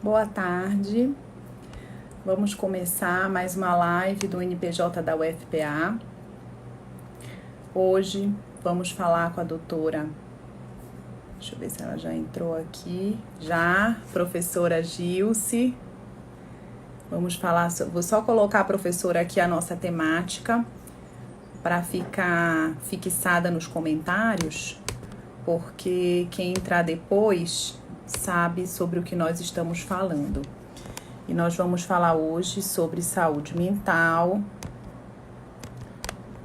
Boa tarde, vamos começar mais uma live do NPJ da UFPA. Hoje vamos falar com a doutora, deixa eu ver se ela já entrou aqui, já, professora Gilce. Vamos falar, vou só colocar a professora aqui a nossa temática para ficar fixada nos comentários, porque quem entrar depois sabe sobre o que nós estamos falando. E nós vamos falar hoje sobre saúde mental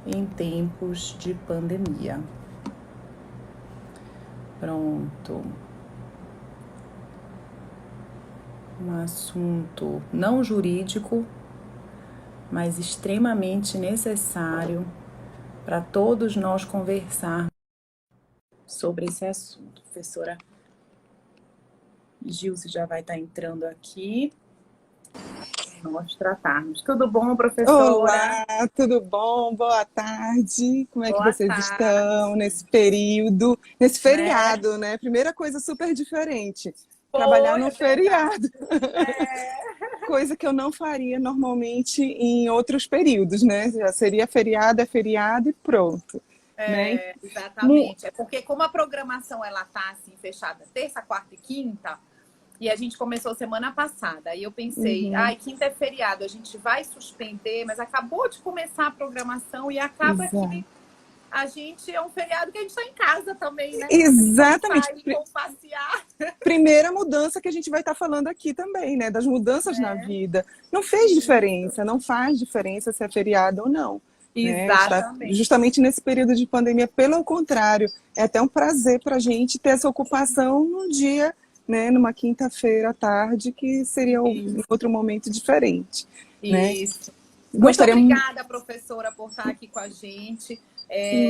em tempos de pandemia. Pronto. Um assunto não jurídico, mas extremamente necessário para todos nós conversarmos sobre esse assunto. A professora Gilce já vai estar entrando aqui. Nós tratarmos. Tudo bom, professora? Olá, tudo bom? Boa tarde. Como é que Boa vocês tarde. estão nesse período, nesse feriado, né? Primeira coisa super diferente, trabalhar no feriado. Coisa que eu não faria normalmente em outros períodos, né? Já seria feriado, é feriado e pronto. Né? Exatamente. É porque como a programação ela tá assim fechada terça, quarta e quinta, e a gente começou semana passada. Aí eu pensei, quinta é feriado, a gente vai suspender, mas acabou de começar a programação e acaba que a gente é um feriado que a gente está em casa também, né? Exatamente. Vamos passear. Primeira mudança que a gente vai estar falando aqui também, né? Das mudanças na vida. Não fez diferença, não faz diferença se é feriado ou não. Exatamente. Né? Justamente nesse período de pandemia, pelo contrário, é até um prazer para a gente ter essa ocupação num dia, né, numa quinta-feira à tarde, que seria um outro momento diferente. Isso. Né? Muito obrigada, professora, por estar aqui com a gente.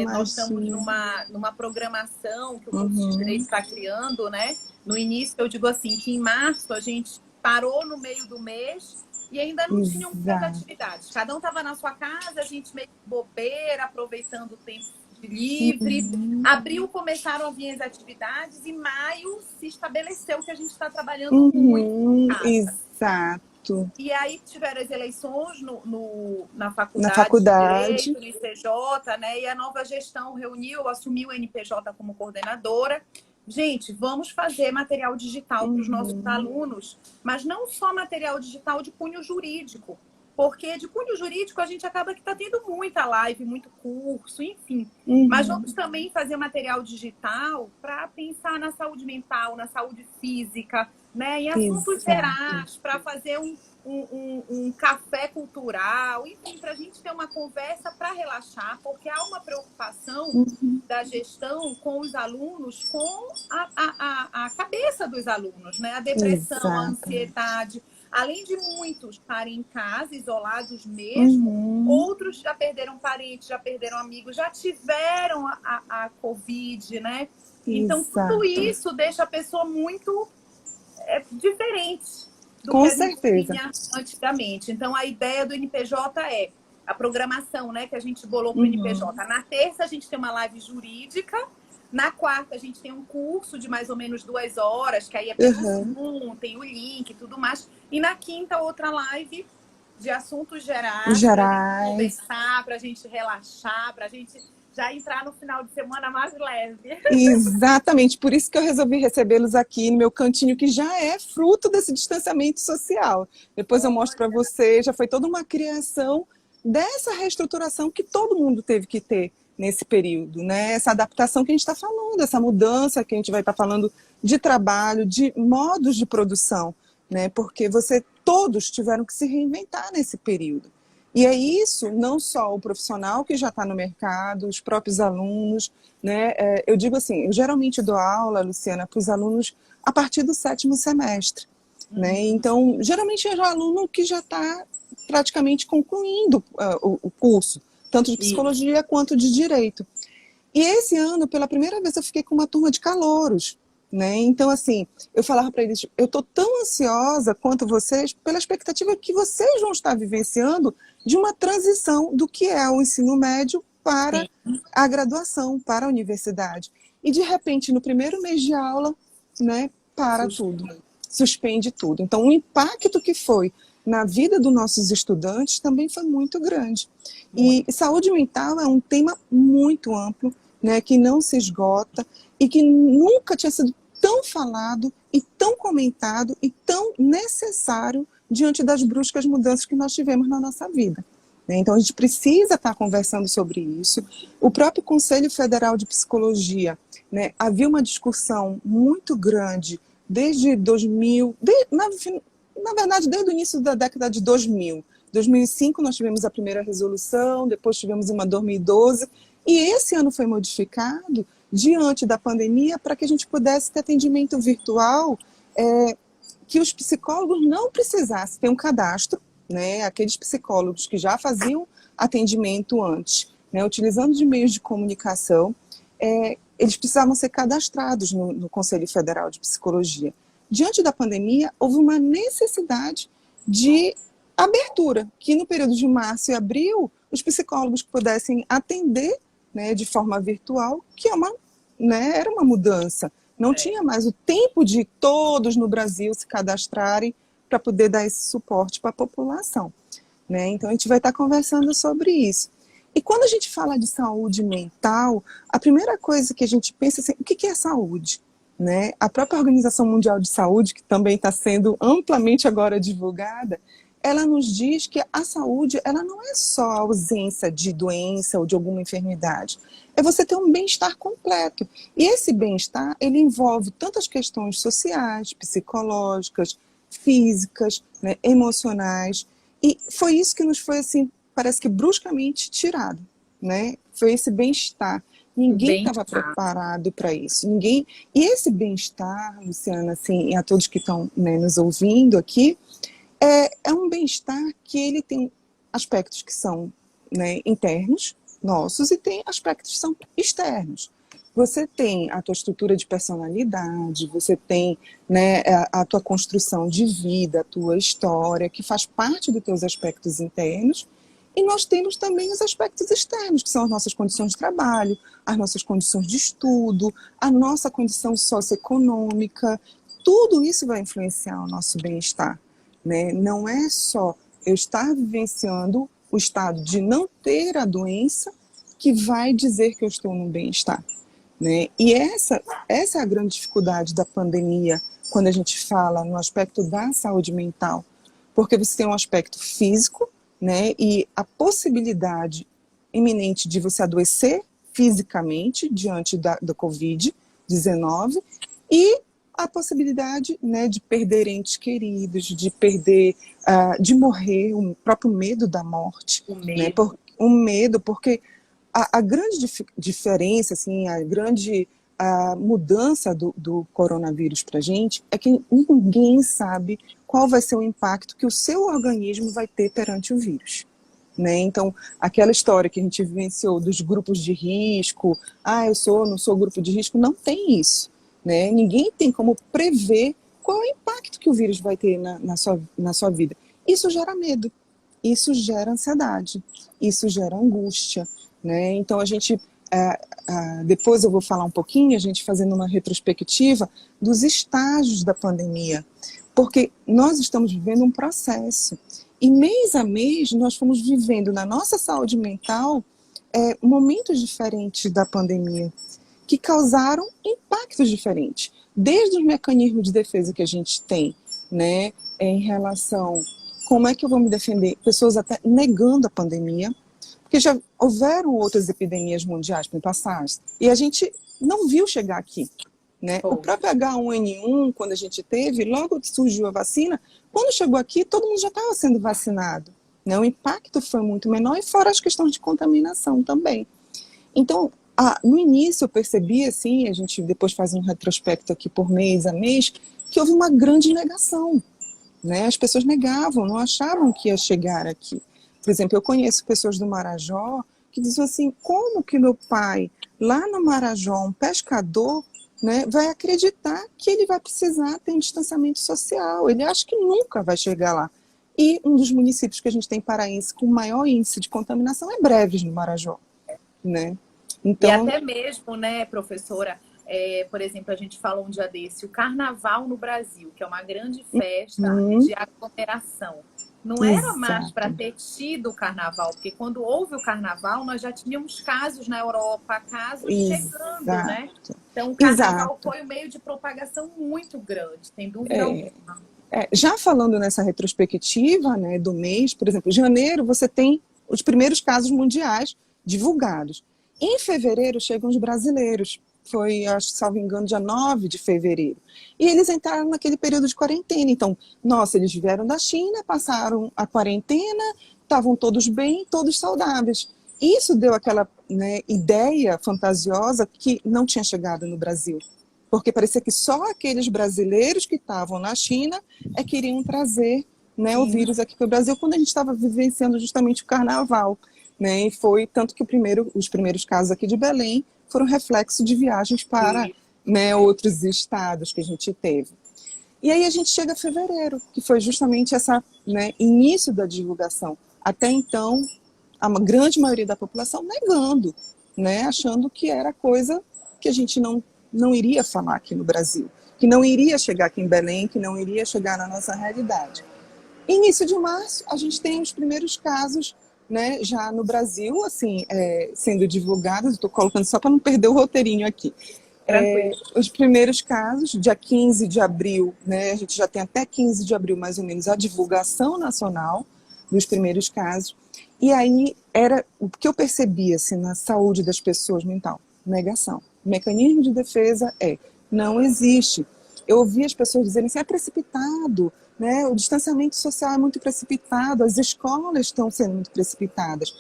Nós estamos numa programação que o curso de Direito está criando, né? No início, eu digo assim, que em março a gente parou no meio do mês e ainda não tinham muitas atividades. Cada um estava na sua casa, a gente meio bobeira, aproveitando o tempo livre. Abril começaram a vir as atividades e maio se estabeleceu que a gente está trabalhando muito. Exato. E aí tiveram as eleições na faculdade de Direito, no ICJ, né? E a nova gestão reuniu, assumiu o NPJ como coordenadora. Gente, vamos fazer material digital para os nossos alunos, mas não só material digital de cunho jurídico, porque de cunho jurídico a gente acaba que está tendo muita live, muito curso, enfim. Mas vamos também fazer material digital para pensar na saúde mental, na saúde física, né? Em assuntos gerais, para fazer um café cultural, enfim, para a gente ter uma conversa para relaxar, porque há uma preocupação da gestão com os alunos, com a cabeça dos alunos, né? A depressão, a ansiedade. Além de muitos estarem em casa, isolados mesmo, outros já perderam parentes, já perderam amigos, já tiveram a Covid, né? Então, tudo isso deixa a pessoa muito diferente do que a gente tinha antigamente. Então, a ideia do NPJ é a programação, né, que a gente bolou para o NPJ. Na terça, a gente tem uma live jurídica. Na quarta, a gente tem um curso de mais ou menos 2 horas, que aí é pelo Zoom, tem o link e tudo mais. E na quinta, outra live de assuntos gerais. Para gente conversar, para a gente relaxar, para a gente já entrar no final de semana mais leve. Exatamente, por isso que eu resolvi recebê-los aqui no meu cantinho, que já é fruto desse distanciamento social. Depois eu mostro para você, já foi toda uma criação dessa reestruturação que todo mundo teve que ter nesse período, né? Essa adaptação que a gente está falando, essa mudança que a gente vai estar falando de trabalho, de modos de produção, né? Porque todos tiveram que se reinventar nesse período. E é isso, não só o profissional que já está no mercado, os próprios alunos, né? Eu digo assim, eu geralmente dou aula, Luciana, para os alunos a partir do 7º semestre, né? Então, geralmente é um aluno que já está praticamente concluindo o curso, tanto de psicologia quanto de direito. E esse ano, pela primeira vez, eu fiquei com uma turma de calouros, né? Então, assim, eu falava para eles, eu estou tão ansiosa quanto vocês pela expectativa que vocês vão estar vivenciando de uma transição do que é o ensino médio para a graduação, para a universidade. E, de repente, no primeiro mês de aula, né, para tudo. suspende tudo. Então, o impacto que foi na vida dos nossos estudantes também foi muito grande. E saúde mental é um tema muito amplo, né, que não se esgota e que nunca tinha sido tão falado e tão comentado e tão necessário diante das bruscas mudanças que nós tivemos na nossa vida. Então, a gente precisa estar conversando sobre isso. O próprio Conselho Federal de Psicologia, né, havia uma discussão muito grande desde 2000, na verdade, desde o início da década de 2000. 2005 nós tivemos a primeira resolução, depois tivemos uma 2012, e esse ano foi modificado diante da pandemia para que a gente pudesse ter atendimento virtual, que os psicólogos não precisassem ter um cadastro, né, aqueles psicólogos que já faziam atendimento antes, né, utilizando de meios de comunicação, eles precisavam ser cadastrados no Conselho Federal de Psicologia. Diante da pandemia, houve uma necessidade de abertura, que no período de março e abril, os psicólogos pudessem atender, né, de forma virtual, que era uma mudança. Não tinha mais o tempo de todos no Brasil se cadastrarem para poder dar esse suporte para a população, né? Então, a gente vai estar conversando sobre isso. E quando a gente fala de saúde mental, a primeira coisa que a gente pensa é assim, o que é saúde? Né? A própria Organização Mundial de Saúde, que também está sendo amplamente agora divulgada, ela nos diz que a saúde ela não é só a ausência de doença ou de alguma enfermidade, é você ter um bem-estar completo. E esse bem-estar, ele envolve tantas questões sociais, psicológicas, físicas, né, emocionais, e foi isso que nos foi, assim, parece que bruscamente tirado, né? Foi esse bem-estar. Ninguém estava preparado para isso. Ninguém. E esse bem-estar, Luciana, assim, e a todos que estão, né, nos ouvindo aqui, é um bem-estar que ele tem aspectos que são, né, internos, nossos, e tem aspectos que são externos. Você tem a tua estrutura de personalidade, você tem, né, a tua construção de vida, a tua história, que faz parte dos teus aspectos internos, e nós temos também os aspectos externos, que são as nossas condições de trabalho, as nossas condições de estudo, a nossa condição socioeconômica. Tudo isso vai influenciar o nosso bem-estar, né? Não é só eu estar vivenciando o estado de não ter a doença que vai dizer que eu estou no bem-estar, né? E essa é a grande dificuldade da pandemia, quando a gente fala no aspecto da saúde mental, porque você tem um aspecto físico, né, e a possibilidade iminente de você adoecer fisicamente diante do Covid-19 e a possibilidade, né, de perder entes queridos, de perder, de morrer, o próprio medo da morte, né, porque a grande diferença, assim, a mudança do coronavírus para a gente é que ninguém sabe qual vai ser o impacto que o seu organismo vai ter perante o vírus, né? Então, aquela história que a gente vivenciou dos grupos de risco, não sou grupo de risco, não tem isso, né? Ninguém tem como prever qual é o impacto que o vírus vai ter na sua vida. Isso gera medo, isso gera ansiedade, isso gera angústia, né? Então, a gente... depois eu vou falar um pouquinho, a gente fazendo uma retrospectiva dos estágios da pandemia, porque nós estamos vivendo um processo e mês a mês nós fomos vivendo na nossa saúde mental momentos diferentes da pandemia que causaram impactos diferentes, desde os mecanismos de defesa que a gente tem, né, em relação como é que eu vou me defender, pessoas até negando a pandemia, porque já houveram outras epidemias mundiais, por exemplo, a SARS, e a gente não viu chegar aqui, né? O próprio H1N1, quando a gente teve, logo que surgiu a vacina, quando chegou aqui, todo mundo já estava sendo vacinado, né? O impacto foi muito menor, e fora as questões de contaminação também. Então, no início eu percebi, assim, a gente depois faz um retrospecto aqui por mês a mês, que houve uma grande negação, né? As pessoas negavam, não achavam que ia chegar aqui. Por exemplo, eu conheço pessoas do Marajó que dizem assim, como que meu pai, lá no Marajó, um pescador, né, vai acreditar que ele vai precisar ter um distanciamento social? Ele acha que nunca vai chegar lá. E um dos municípios que a gente tem paraense com maior índice de contaminação é Breves, no Marajó, né? Então... E até mesmo, né, professora, por exemplo, a gente falou um dia desse, o carnaval no Brasil, que é uma grande festa de aglomeração. Não era mais para ter tido o carnaval, porque quando houve o carnaval, nós já tínhamos casos na Europa, casos chegando, né? Então, o carnaval foi um meio de propagação muito grande, sem dúvida alguma. Já falando nessa retrospectiva, né, do mês, por exemplo, em janeiro você tem os primeiros casos mundiais divulgados. Em fevereiro chegam os brasileiros. Foi, acho que, salvo engano, dia 9 de fevereiro. E eles entraram naquele período de quarentena. Então, nossa, eles vieram da China, passaram a quarentena, estavam todos bem, todos saudáveis. Isso deu aquela, né, ideia fantasiosa que não tinha chegado no Brasil. Porque parecia que só aqueles brasileiros que estavam na China queriam trazer, né, o vírus aqui para o Brasil, quando a gente estava vivenciando justamente o carnaval. Né, e foi tanto que os primeiros casos aqui de Belém foram reflexo de viagens para, né, outros estados que a gente teve. E aí a gente chega a fevereiro, que foi justamente essa, né, início da divulgação. Até então, a grande maioria da população negando, né, achando que era coisa que a gente não iria falar aqui no Brasil, que não iria chegar aqui em Belém, que não iria chegar na nossa realidade. Início de março, a gente tem os primeiros casos, né, já no Brasil, assim, sendo divulgados. Estou colocando só para não perder o roteirinho aqui. Os primeiros casos, dia 15 de abril, né, a gente já tem até 15 de abril, mais ou menos, a divulgação nacional dos primeiros casos. E aí, o que eu percebi assim, na saúde das pessoas mental? Negação. O mecanismo de defesa não existe. Eu ouvi as pessoas dizerem assim, é precipitado, né? O distanciamento social é muito precipitado, as escolas estão sendo muito precipitadas.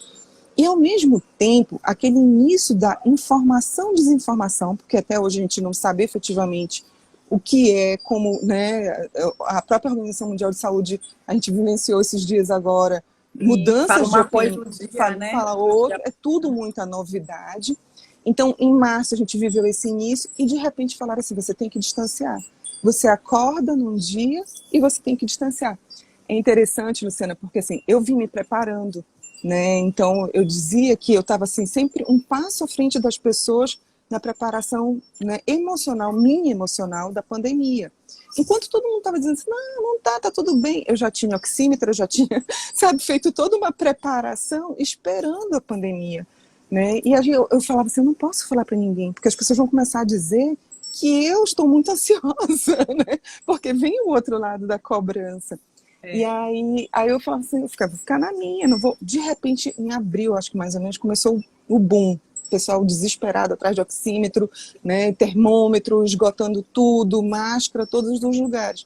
E, ao mesmo tempo, aquele início da informação-desinformação, porque até hoje a gente não sabe efetivamente o que como, né, a própria Organização Mundial de Saúde, a gente vivenciou esses dias agora, mudanças de opinião, fala outra, é tudo muita novidade. Então, em março, a gente viveu esse início e, de repente, falaram assim, você tem que distanciar. Você acorda num dia e você tem que distanciar. É interessante, Luciana, porque assim, eu vim me preparando, né? Então, eu dizia que eu estava assim, sempre um passo à frente das pessoas na preparação, né, emocional, minha emocional, da pandemia. Enquanto todo mundo estava dizendo assim, não tá tudo bem. Eu já tinha oxímetro, eu já tinha, sabe, feito toda uma preparação esperando a pandemia. Né? E eu falava assim, eu não posso falar para ninguém, porque as pessoas vão começar a dizer que eu estou muito ansiosa, né? Porque vem o outro lado da cobrança. E aí eu falava assim, vou ficar na minha, não vou. De repente, em abril, acho que mais ou menos, começou o boom. O pessoal desesperado atrás de oxímetro, né, termômetro, esgotando tudo, máscara, todos os lugares.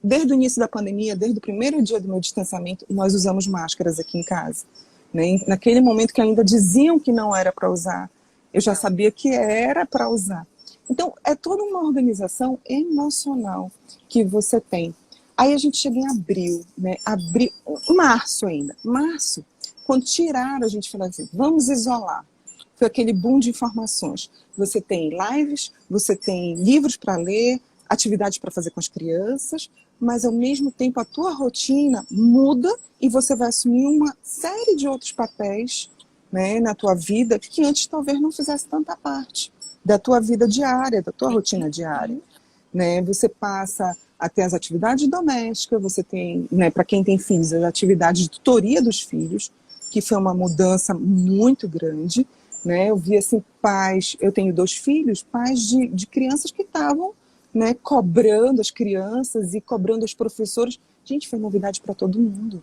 Desde o início da pandemia, desde o primeiro dia do meu distanciamento, nós usamos máscaras aqui em casa. Né? Naquele momento que ainda diziam que não era para usar, eu já sabia que era para usar. Então, é toda uma organização emocional que você tem. Aí a gente chega em abril, né? Março ainda. Março, quando tiraram, a gente falou assim, vamos isolar. Foi aquele boom de informações. Você tem lives, você tem livros para ler, atividades para fazer com as crianças, mas ao mesmo tempo a tua rotina muda e você vai assumir uma série de outros papéis, né, na tua vida que antes talvez não fizesse tanta parte da tua vida diária, da tua rotina diária. Né? Você passa a ter as atividades domésticas, você tem, né, para quem tem filhos, as atividades de tutoria dos filhos, que foi uma mudança muito grande. Né? Eu vi assim, pais, eu tenho 2 filhos, pais de crianças que estavam, né, cobrando as crianças e cobrando os professores. Gente, foi novidade para todo mundo.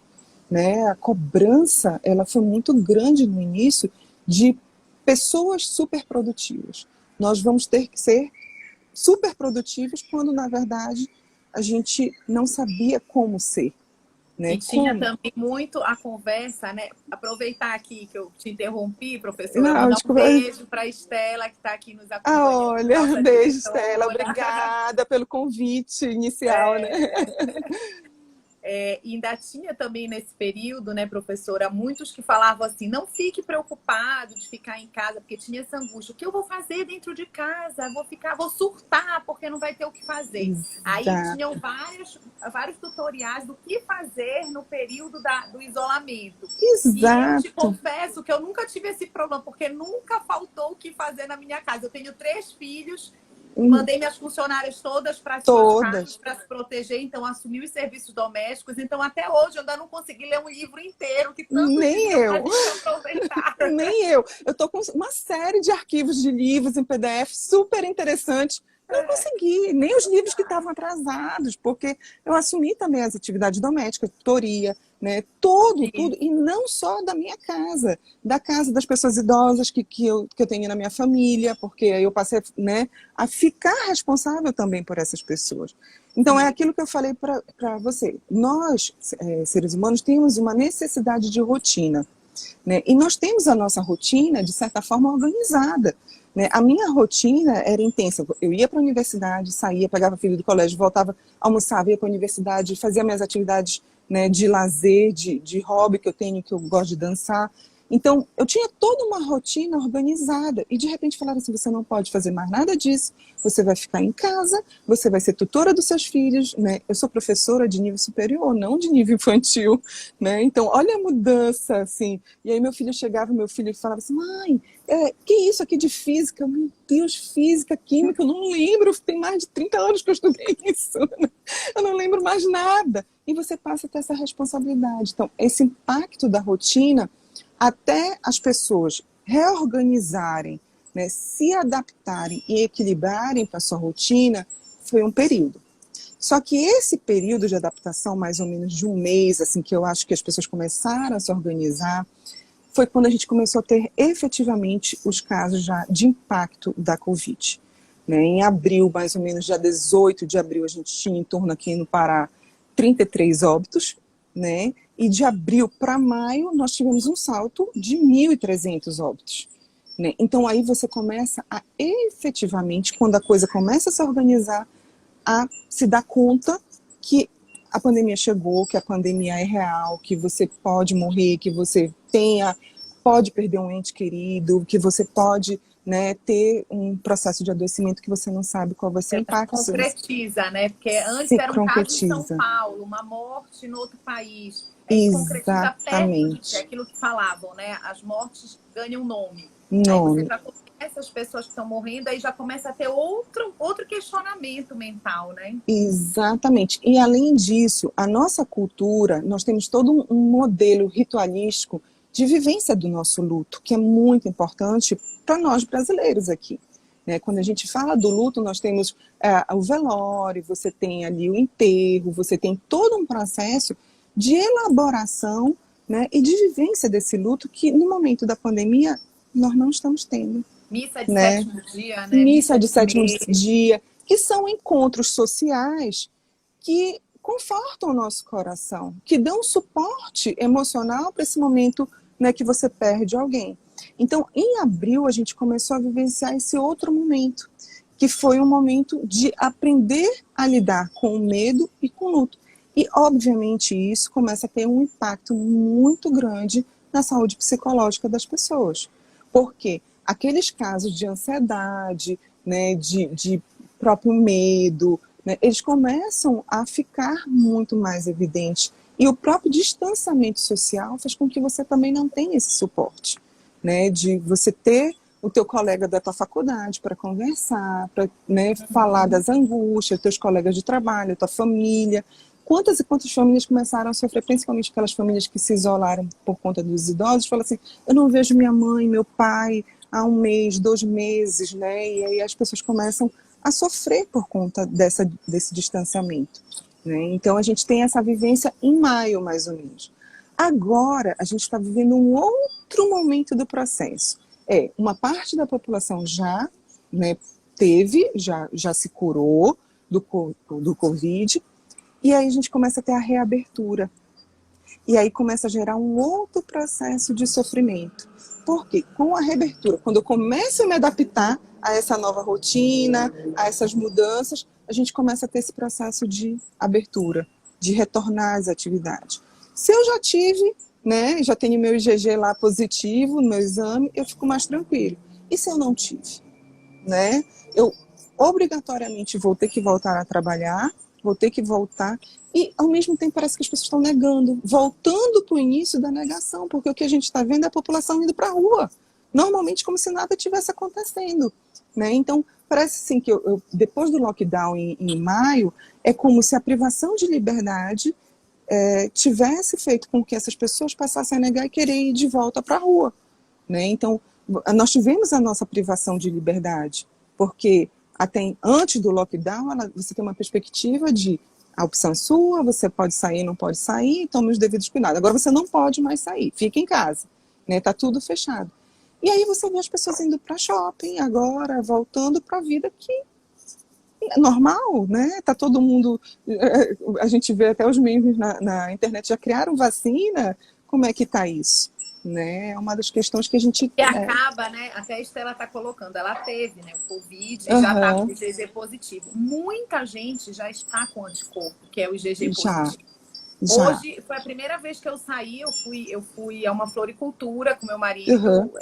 Né? A cobrança ela foi muito grande no início de pessoas super produtivas. Nós vamos ter que ser super produtivos quando, na verdade, a gente não sabia como ser. Né? E tinha também muito a conversa, né? Aproveitar aqui que eu te interrompi, professora, mandar um beijo para a Estela, que está aqui nos acompanhando. Olha, beijo, Estela. Obrigada pelo convite inicial. Né? E ainda tinha também nesse período, né, professora, muitos que falavam assim, não fique preocupado de ficar em casa, porque tinha essa angústia. O que eu vou fazer dentro de casa? Vou surtar, porque não vai ter o que fazer. Exato. Aí tinham vários tutoriais do que fazer no período do isolamento. Exato. E eu te confesso que eu nunca tive esse problema, porque nunca faltou o que fazer na minha casa. Eu tenho 3 filhos Mandei minhas funcionárias todas para as suas casas para se proteger, então assumi os serviços domésticos. Então, até hoje, eu ainda não consegui ler um livro inteiro, que tanto Nem eu. aproveitar. Nem eu. Eu estou com uma série de arquivos de livros em PDF super interessantes. Não consegui, nem os livros que estavam atrasados, porque eu assumi também as atividades domésticas, tutoria, né? Tudo, e não só da minha casa, da casa das pessoas idosas que eu tenho na minha família, porque eu passei, né, a ficar responsável também por essas pessoas. Então, é aquilo que eu falei para você. Nós, seres humanos, temos uma necessidade de rotina, né? E nós temos a nossa rotina, de certa forma, organizada. Né? A minha rotina era intensa. Eu ia para a universidade, saía, pegava filho do colégio, voltava, almoçava, ia para a universidade, fazia minhas atividades, né, de lazer, de hobby que eu tenho, que eu gosto de dançar. Então, eu tinha toda uma rotina organizada. E, de repente, falaram assim, você não pode fazer mais nada disso, você vai ficar em casa, você vai ser tutora dos seus filhos. Né? Eu sou professora de nível superior, não de nível infantil. Né? Então, olha a mudança, assim. E aí, meu filho falava assim, mãe, que isso aqui de física? Meu Deus, física, química, eu não lembro, tem mais de 30 anos que eu estudei isso. Eu não lembro mais nada. E você passa a ter essa responsabilidade. Então, esse impacto da rotina, até as pessoas reorganizarem, né, se adaptarem e equilibrarem para a sua rotina, foi um período. Só que esse período de adaptação, mais ou menos de um mês, assim, que eu acho que as pessoas começaram a se organizar, foi quando a gente começou a ter efetivamente os casos já de impacto da Covid. Né? Em abril, mais ou menos, dia 18 de abril, a gente tinha em torno aqui no Pará 33 óbitos, né? E de abril para maio, nós tivemos um salto de 1.300 óbitos. Né? Então, aí você começa a efetivamente, quando a coisa começa a se organizar, a se dar conta que a pandemia chegou, que a pandemia é real, que você pode morrer, que você pode perder um ente querido, que você pode, né, ter um processo de adoecimento que você não sabe qual vai ser o impacto. Concretiza, né? Porque antes era um caso em São Paulo, uma morte no outro país. Concretiza perto, é aquilo que falavam, né? As mortes ganham nome. Aí você já conhece as pessoas que estão morrendo, aí já começa a ter outro questionamento mental, né? Exatamente. E além disso, a nossa cultura, nós temos todo um modelo ritualístico de vivência do nosso luto, que é muito importante para nós brasileiros aqui. Né? Quando a gente fala do luto, nós temos o velório, você tem ali o enterro, você tem todo um processo de elaboração, né, e de vivência desse luto que, no momento da pandemia, nós não estamos tendo. Missa de sétimo dia, né? Missa de sétimo dia, que são encontros sociais que confortam o nosso coração, que dão suporte emocional para esse momento, né, que você perde alguém. Então, em abril, a gente começou a vivenciar esse outro momento, que foi um momento de aprender a lidar com o medo e com o luto. E, obviamente, isso começa a ter um impacto muito grande na saúde psicológica das pessoas. Por quê? Aqueles casos de ansiedade, né, de próprio medo, né, eles começam a ficar muito mais evidentes. E o próprio distanciamento social faz com que você também não tenha esse suporte, né, de você ter o teu colega da tua faculdade para conversar, para, né, falar das angústias, teus colegas de trabalho, tua família. Quantas e quantas famílias começaram a sofrer, principalmente aquelas famílias que se isolaram por conta dos idosos, falam assim, eu não vejo minha mãe, meu pai há 1 mês, 2 meses, né? E aí as pessoas começam a sofrer por conta desse distanciamento. Né? Então a gente tem essa vivência em maio, mais ou menos. Agora a gente está vivendo um outro momento do processo. Uma parte da população já, né, já se curou do Covid, e aí a gente começa a ter a reabertura. E aí começa a gerar um outro processo de sofrimento. Porque com a reabertura, quando eu começo a me adaptar a essa nova rotina, a essas mudanças, a gente começa a ter esse processo de abertura, de retornar às atividades. Se eu já tive, né, já tenho meu IgG lá positivo no meu exame, eu fico mais tranquilo. E se eu não tive? Né? Eu obrigatoriamente vou ter que voltar a trabalhar, vou ter que voltar, e ao mesmo tempo parece que as pessoas estão negando, voltando para o início da negação, porque o que a gente está vendo é a população indo para a rua, normalmente como se nada tivesse acontecendo. Né? Então, parece assim que depois do lockdown em maio, é como se a privação de liberdade tivesse feito com que essas pessoas passassem a negar e querer ir de volta para a rua, né? Então, nós tivemos a nossa privação de liberdade, porque até antes do lockdown, você tem uma perspectiva de a opção é sua, você pode sair, não pode sair, tome os devidos cuidados. Agora você não pode mais sair, fica em casa, né? Tá tudo fechado. E aí você vê as pessoas indo para shopping agora, voltando para a vida que é normal, né? Tá todo mundo... A gente vê até os memes na internet, já criaram vacina? Como é que tá isso? Né? É uma das questões que a gente... E acaba, né? Até a Estela está colocando, ela teve, né, o Covid e já está com o IgG positivo. Muita gente já está com anticorpo, que é o IgG positivo. Já. Hoje foi a primeira vez que eu saí, eu fui a uma floricultura com meu marido,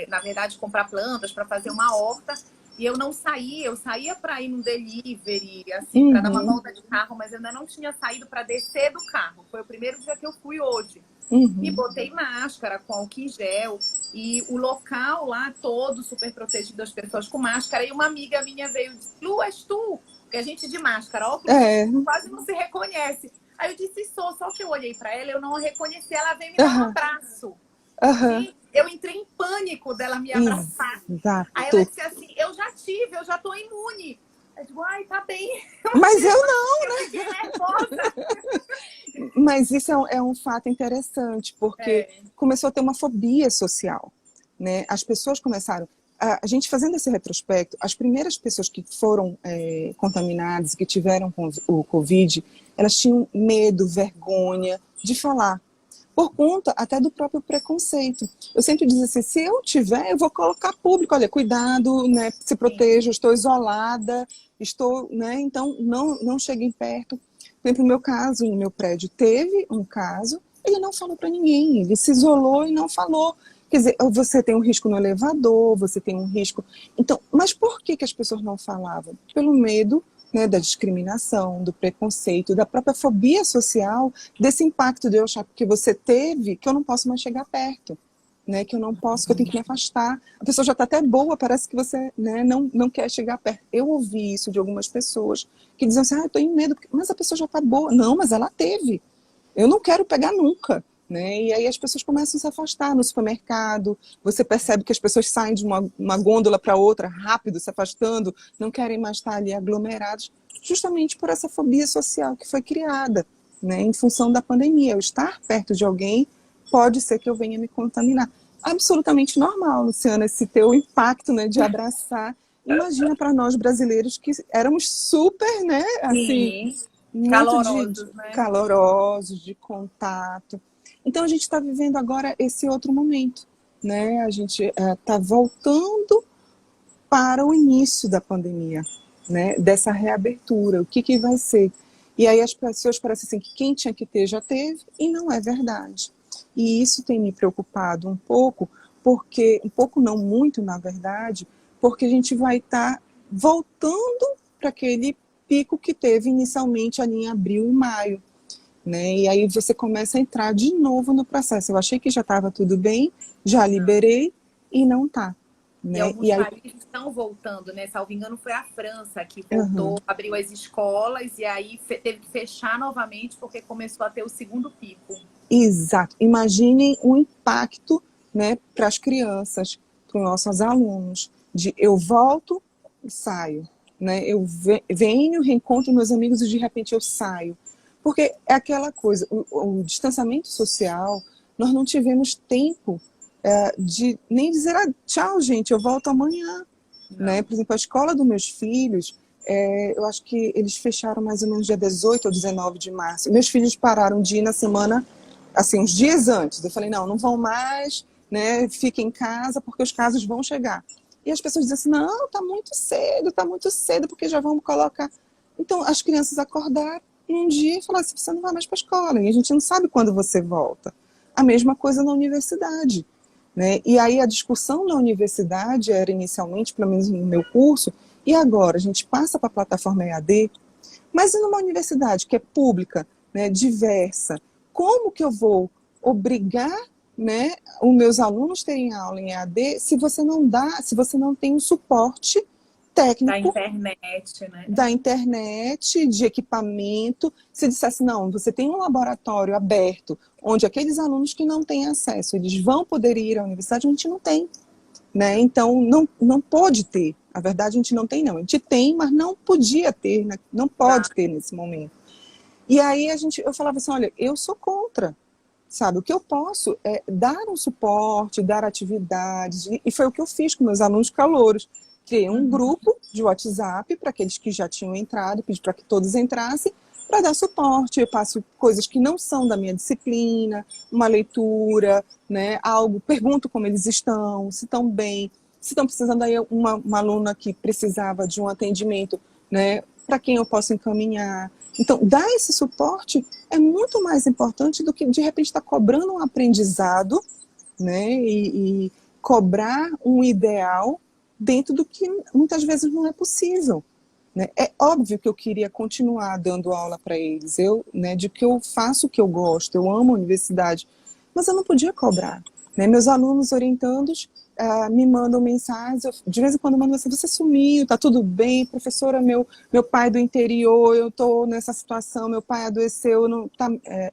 na verdade, comprar plantas para fazer uma horta. E eu não saí, eu saía para ir no delivery, assim, para dar uma volta de carro, mas eu ainda não tinha saído para descer do carro. Foi o primeiro dia que eu fui hoje. E botei máscara com álcool em gel. E o local lá todo super protegido, as pessoas com máscara. E uma amiga minha veio e disse, Lu, és tu? Porque a gente de máscara, óculos, quase não se reconhece. Aí eu disse, só que eu olhei para ela, eu não a reconheci, ela veio me dar um abraço. Gente, eu entrei em pânico dela me abraçar. Exato. Aí ela disse assim, eu já tive, eu já tô imune. Eu digo, ai, tá bem. Mas eu não, né? Eu fiquei nervosa. Mas isso é um fato interessante, porque começou a ter uma fobia social, né? As pessoas começaram... A gente fazendo esse retrospecto, as primeiras pessoas que foram contaminadas, que tiveram o Covid, elas tinham medo, vergonha de falar, por conta até do próprio preconceito. Eu sempre dizia assim, se eu tiver, eu vou colocar público, olha, cuidado, né, se proteja, estou isolada, né, então não cheguem perto. Por exemplo, no meu caso, no meu prédio, teve um caso, ele não falou para ninguém, ele se isolou e não falou. Quer dizer, você tem um risco no elevador, você tem um risco... Então, mas por que as pessoas não falavam? Pelo medo, né, da discriminação, do preconceito, da própria fobia social, desse impacto de eu achar que você teve, que eu não posso mais chegar perto, né, que eu não posso, que eu tenho que me afastar. A pessoa já está até boa, parece que você, né, não quer chegar perto. Eu ouvi isso de algumas pessoas que diziam assim, eu estou em medo, mas a pessoa já está boa. Não, mas ela teve. Eu não quero pegar nunca. Né? E aí as pessoas começam a se afastar no supermercado, você percebe que as pessoas saem de uma gôndola para outra, rápido, se afastando, não querem mais estar ali aglomerados, justamente por essa fobia social que foi criada, né? Em função da pandemia. Eu estar perto de alguém pode ser que eu venha me contaminar. Absolutamente normal, Luciana, esse teu impacto, né, de abraçar. Imagina para nós brasileiros que éramos super, né, assim, calorosos, né? Calorosos, de contato. Então a gente está vivendo agora esse outro momento, né? A gente está voltando para o início da pandemia, né? Dessa reabertura, o que vai ser? E aí as pessoas parecem assim que quem tinha que ter já teve, e não é verdade. E isso tem me preocupado um pouco, porque, um pouco não muito na verdade, porque a gente vai estar voltando para aquele pico que teve inicialmente ali em abril e maio. Né? E aí você começa a entrar de novo no processo. Eu achei que já estava tudo bem, já liberei e não está. Né? E alguns países estão voltando, né? Salvo engano, foi a França que voltou, abriu as escolas e aí teve que fechar novamente porque começou a ter o segundo pico. Exato. Imaginem o impacto, né, para as crianças, para os nossos alunos, de eu volto e saio. Né? Eu venho, reencontro meus amigos e de repente eu saio. Porque é aquela coisa, o distanciamento social, nós não tivemos tempo de nem dizer tchau, gente, eu volto amanhã. Né? Por exemplo, a escola dos meus filhos, eu acho que eles fecharam mais ou menos dia 18 ou 19 de março. Meus filhos pararam de ir na semana, assim, uns dias antes. Eu falei, não vão mais, né? Fiquem em casa porque os casos vão chegar. E as pessoas dizem assim, não, tá muito cedo, porque já vamos colocar... Então, as crianças acordaram um dia e falaram assim, você não vai mais para a escola, e a gente não sabe quando você volta. A mesma coisa na universidade. Né? E aí a discussão na universidade era inicialmente, pelo menos no meu curso, e agora a gente passa para a plataforma EAD, mas e numa universidade que é pública, né, diversa, como que eu vou obrigar, né, os meus alunos terem aula em EAD se você não tem um suporte técnico. Da internet, né? Da internet, de equipamento. Se dissesse, não, você tem um laboratório aberto, onde aqueles alunos que não têm acesso, eles vão poder ir à universidade, a gente não tem. Né? Então, não pode ter. A verdade, a gente não tem, não. A gente tem, mas não podia ter, né? Não pode ter nesse momento. E aí eu falava assim, olha, eu sou contra, sabe? O que eu posso é dar um suporte, dar atividades, e foi o que eu fiz com meus alunos calouros. Criei um grupo de WhatsApp para aqueles que já tinham entrado, pedi para que todos entrassem, para dar suporte. Eu passo coisas que não são da minha disciplina, uma leitura, né, algo, pergunto como eles estão, se estão bem, se estão precisando aí uma aluna que precisava de um atendimento, né, para quem eu posso encaminhar. Então, dar esse suporte é muito mais importante do que, de repente, estar cobrando um aprendizado, né, e cobrar um ideal dentro do que muitas vezes não é possível. Né? É óbvio que eu queria continuar dando aula para eles, de que eu faço o que eu gosto, eu amo a universidade, mas eu não podia cobrar. Né? Meus alunos orientandos me mandam mensagens, de vez em quando mandam assim, você sumiu, tá tudo bem, professora, meu pai é do interior, eu estou nessa situação, meu pai adoeceu,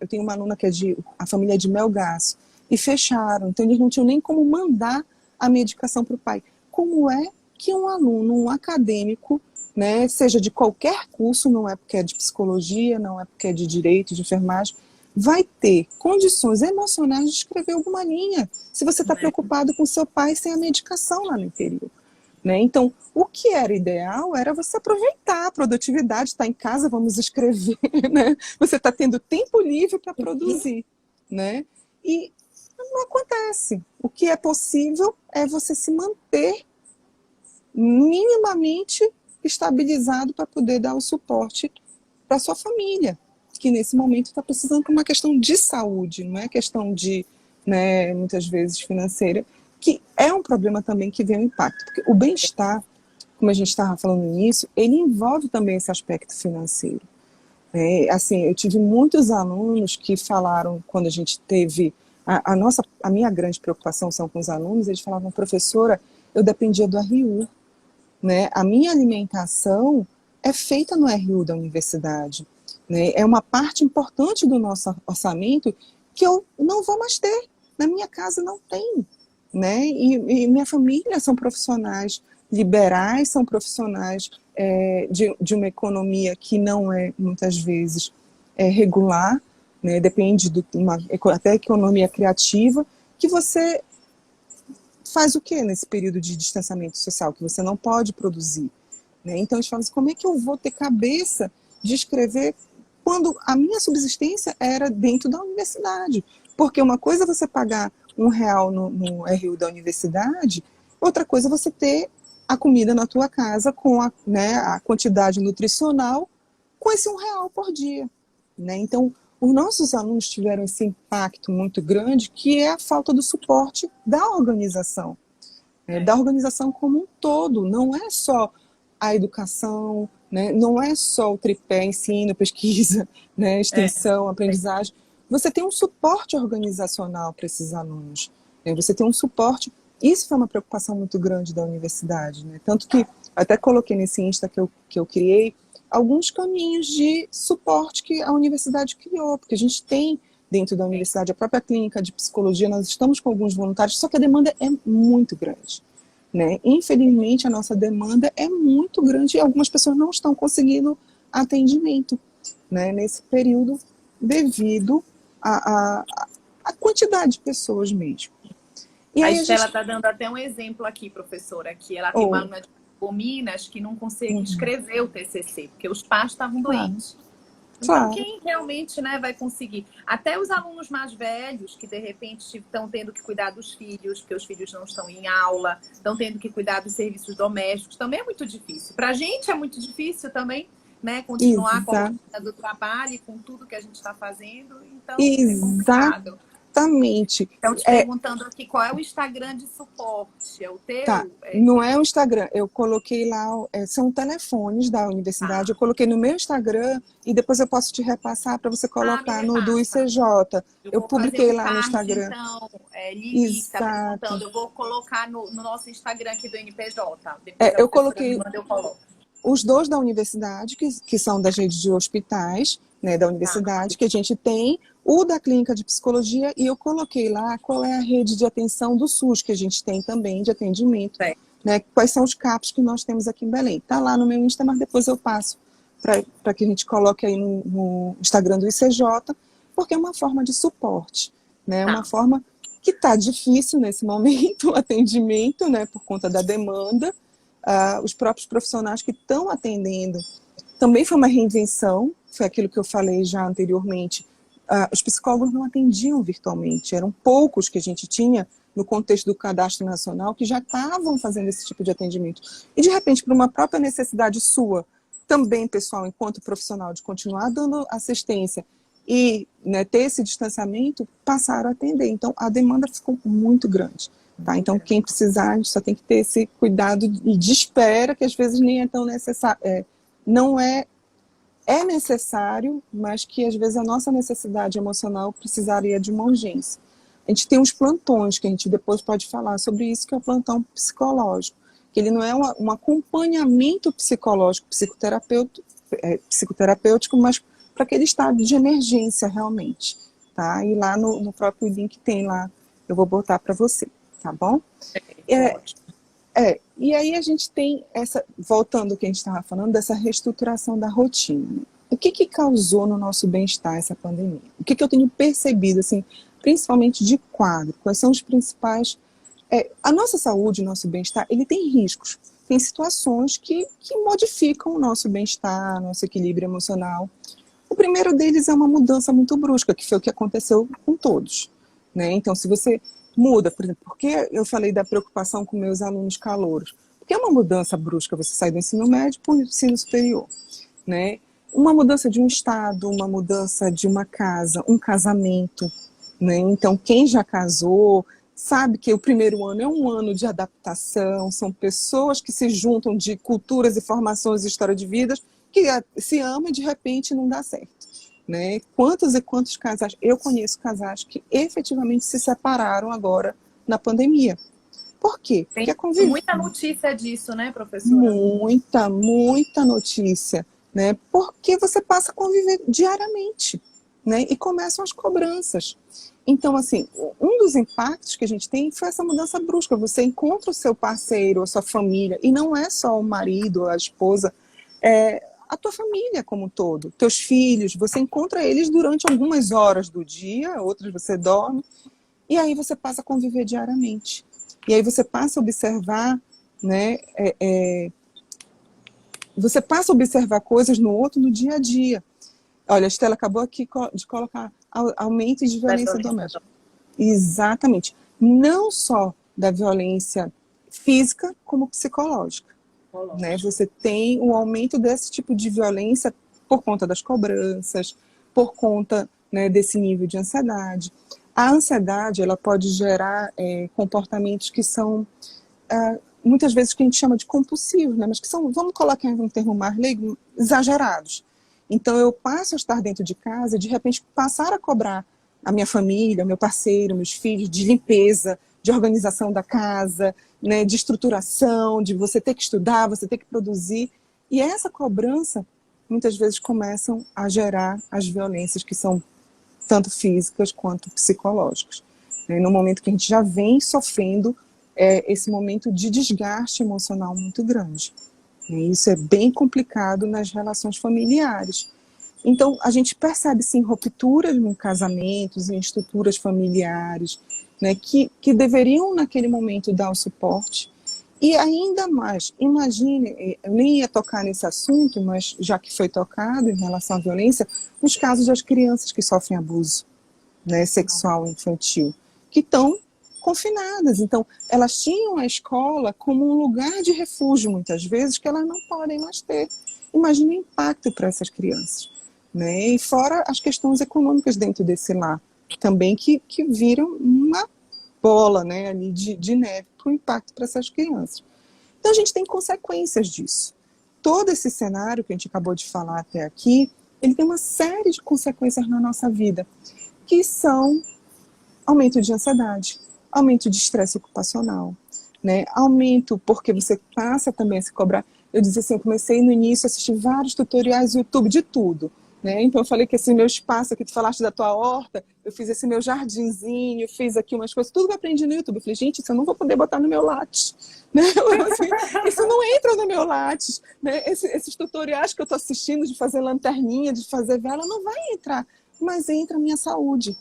eu tenho uma aluna que a família é de Melgaço, e fecharam, então eles não tinham nem como mandar a medicação para o pai. Como é que um aluno, um acadêmico, né, seja de qualquer curso, não é porque é de psicologia, não é porque é de direito, de enfermagem, vai ter condições emocionais de escrever alguma linha, se você está preocupado com seu pai sem a medicação lá no interior. Né? Então, o que era ideal era você aproveitar a produtividade, está em casa, vamos escrever, né? Você está tendo tempo livre para produzir. Né? E não acontece. O que é possível é você se manter minimamente estabilizado para poder dar o suporte para sua família, que nesse momento está precisando por uma questão de saúde, não é questão de, né, muitas vezes financeira, que é um problema também que vem um impacto, porque o bem-estar, como a gente estava falando nisso, ele envolve também esse aspecto financeiro. Assim, eu tive muitos alunos que falaram, quando a gente teve, a minha grande preocupação são com os alunos, eles falavam, professora, eu dependia do RU, né? A minha alimentação é feita no RU da universidade. Né? É uma parte importante do nosso orçamento que eu não vou mais ter. Na minha casa não tem. Né? E minha família são profissionais liberais, são profissionais de uma economia que não é, muitas vezes, regular, né? Depende de até economia criativa, que você faz o que nesse período de distanciamento social, que você não pode produzir? Né? Então, eles falam assim, como é que eu vou ter cabeça de escrever quando a minha subsistência era dentro da universidade? Porque uma coisa é você pagar R$1 no RU da universidade, outra coisa é você ter a comida na tua casa com a quantidade nutricional com esse R$1 por dia. Né? Então, os nossos alunos tiveram esse impacto muito grande, que é a falta do suporte da organização. Da organização como um todo. Não é só a educação, né? Não é só o tripé, ensino, pesquisa, né? Extensão, aprendizagem. Você tem um suporte organizacional para esses alunos. Né? Você tem um suporte. Isso foi uma preocupação muito grande da universidade. Né? Tanto que até coloquei nesse Insta que eu criei, alguns caminhos de suporte que a universidade criou, porque a gente tem dentro da universidade a própria clínica de psicologia, nós estamos com alguns voluntários, só que a demanda é muito grande. Né? Infelizmente, a nossa demanda é muito grande e algumas pessoas não estão conseguindo atendimento, né, nesse período devido à quantidade de pessoas mesmo. E a Estela está dando até um exemplo aqui, professora, que ela tem uma aluna de Minas que não consegue escrever o TCC, porque os pais estavam doentes. Então, quem realmente, né, vai conseguir? Até os alunos mais velhos, que de repente estão tendo que cuidar dos filhos, porque os filhos não estão em aula, estão tendo que cuidar dos serviços domésticos, também é muito difícil. Para a gente é muito difícil também, né, continuar com a rotina do trabalho e com tudo que a gente está fazendo. Então, é complicado. Exatamente. Estão te perguntando aqui qual é o Instagram de suporte. É o teu? Tá, não é o Instagram. Eu coloquei lá, são telefones da universidade. Eu coloquei no meu Instagram e depois eu posso te repassar para você colocar no do ICJ. Eu vou publiquei fazer lá no Instagram. Então, Lili está perguntando. Eu vou colocar no nosso Instagram aqui do NPJ. Depois eu coloquei me manda, eu coloco. Os dois da universidade, que são das redes de hospitais, né, da universidade, que a gente tem, o da clínica de psicologia, e eu coloquei lá qual é a rede de atenção do SUS, que a gente tem também, de atendimento, né, quais são os CAPs que nós temos aqui em Belém. Está lá no meu Insta, mas depois eu passo para que a gente coloque aí no Instagram do ICJ, porque é uma forma de suporte, né, uma forma que está difícil nesse momento, o atendimento, né, por conta da demanda. Os próprios profissionais que estão atendendo, também foi uma reinvenção, foi aquilo que eu falei já anteriormente. Os psicólogos não atendiam virtualmente, eram poucos que a gente tinha no contexto do cadastro nacional que já estavam fazendo esse tipo de atendimento. E de repente, por uma própria necessidade sua, também pessoal, enquanto profissional, de continuar dando assistência e, né, ter esse distanciamento, passaram a atender. Então, a demanda ficou muito grande. Tá? Então, quem precisar, a gente só tem que ter esse cuidado de espera, que às vezes nem é tão necessário. Não é necessário, mas que às vezes a nossa necessidade emocional precisaria de uma urgência. A gente tem uns plantões, que a gente depois pode falar sobre isso, que é o plantão psicológico, que ele não é um acompanhamento psicológico, psicoterapêutico, mas para aquele estado de emergência realmente. Tá? E lá no próprio link tem lá, eu vou botar para você. Tá bom? E aí a gente tem voltando ao que a gente estava falando, dessa reestruturação da rotina. O que causou no nosso bem-estar essa pandemia? O que eu tenho percebido, assim, principalmente de quadro? Quais são os principais... a nossa saúde, o nosso bem-estar, ele tem riscos. Tem situações que modificam o nosso bem-estar, nosso equilíbrio emocional. O primeiro deles é uma mudança muito brusca, que foi o que aconteceu com todos. Né? Então, se você muda, por exemplo, porque eu falei da preocupação com meus alunos calouros? Porque é uma mudança brusca você sair do ensino médio para o ensino superior, né? Uma mudança de um estado, uma mudança de uma casa, um casamento, né? Então, quem já casou sabe que o primeiro ano é um ano de adaptação, são pessoas que se juntam de culturas e formações e história de vidas que se amam e de repente não dá certo. Né? Quantos e quantos casais, eu conheço casais que efetivamente se separaram agora na pandemia. Por quê? Porque tem muita notícia disso, né, professora? Muita notícia, né? Porque você passa a conviver diariamente, né? E começam as cobranças. Então, assim, um dos impactos que a gente tem foi essa mudança brusca. Você encontra o seu parceiro, a sua família, e não é só o marido, a esposa, a tua família como um todo, teus filhos, você encontra eles durante algumas horas do dia, outras você dorme, e aí você passa a conviver diariamente. E aí você passa a observar, né, você passa a observar coisas no outro no dia a dia. Olha, a Estela acabou aqui de colocar aumento de violência doméstica. Exatamente. Não só da violência física, como psicológica. Né? Você tem um aumento desse tipo de violência por conta das cobranças, por conta, né, desse nível de ansiedade. A ansiedade, ela pode gerar comportamentos que são, muitas vezes, que a gente chama de compulsivos, né? Mas que são, vamos colocar em um termo mais leigo, exagerados. Então, eu passo a estar dentro de casa e, de repente, passar a cobrar a minha família, meu parceiro, meus filhos, de limpeza, de organização da casa, né, de estruturação, de você ter que estudar, você ter que produzir. E essa cobrança, muitas vezes, começam a gerar as violências que são tanto físicas quanto psicológicas. Né, no momento que a gente já vem sofrendo esse momento de desgaste emocional muito grande. E isso é bem complicado nas relações familiares. Então, a gente percebe, sim, rupturas em casamentos, em estruturas familiares, né, que deveriam, naquele momento, dar o suporte. E ainda mais, imagine, eu nem ia tocar nesse assunto, mas já que foi tocado em relação à violência, nos casos das crianças que sofrem abuso, né, sexual infantil, que estão confinadas. Então, elas tinham a escola como um lugar de refúgio, muitas vezes, que elas não podem mais ter. Imagine o impacto para essas crianças. Né? E fora as questões econômicas dentro desse lar. também que viram uma bola, né, ali de neve para o impacto para essas crianças. Então a gente tem consequências disso. Todo esse cenário que a gente acabou de falar até aqui, ele tem uma série de consequências na nossa vida, que são aumento de ansiedade, aumento de estresse ocupacional, né? Aumento porque você passa também a se cobrar. Eu dizia assim, eu comecei no início a assistir vários tutoriais no YouTube de tudo, né? Então eu falei que esse meu espaço aqui, tu falaste da tua horta, eu fiz esse meu jardinzinho, fiz aqui umas coisas, tudo que eu aprendi no YouTube. Eu falei, gente, isso eu não vou poder botar no meu Lattes, né? Assim, isso não entra no meu Lattes, né? Esses tutoriais que eu estou assistindo de fazer lanterninha, de fazer vela, não vai entrar, mas entra a minha saúde,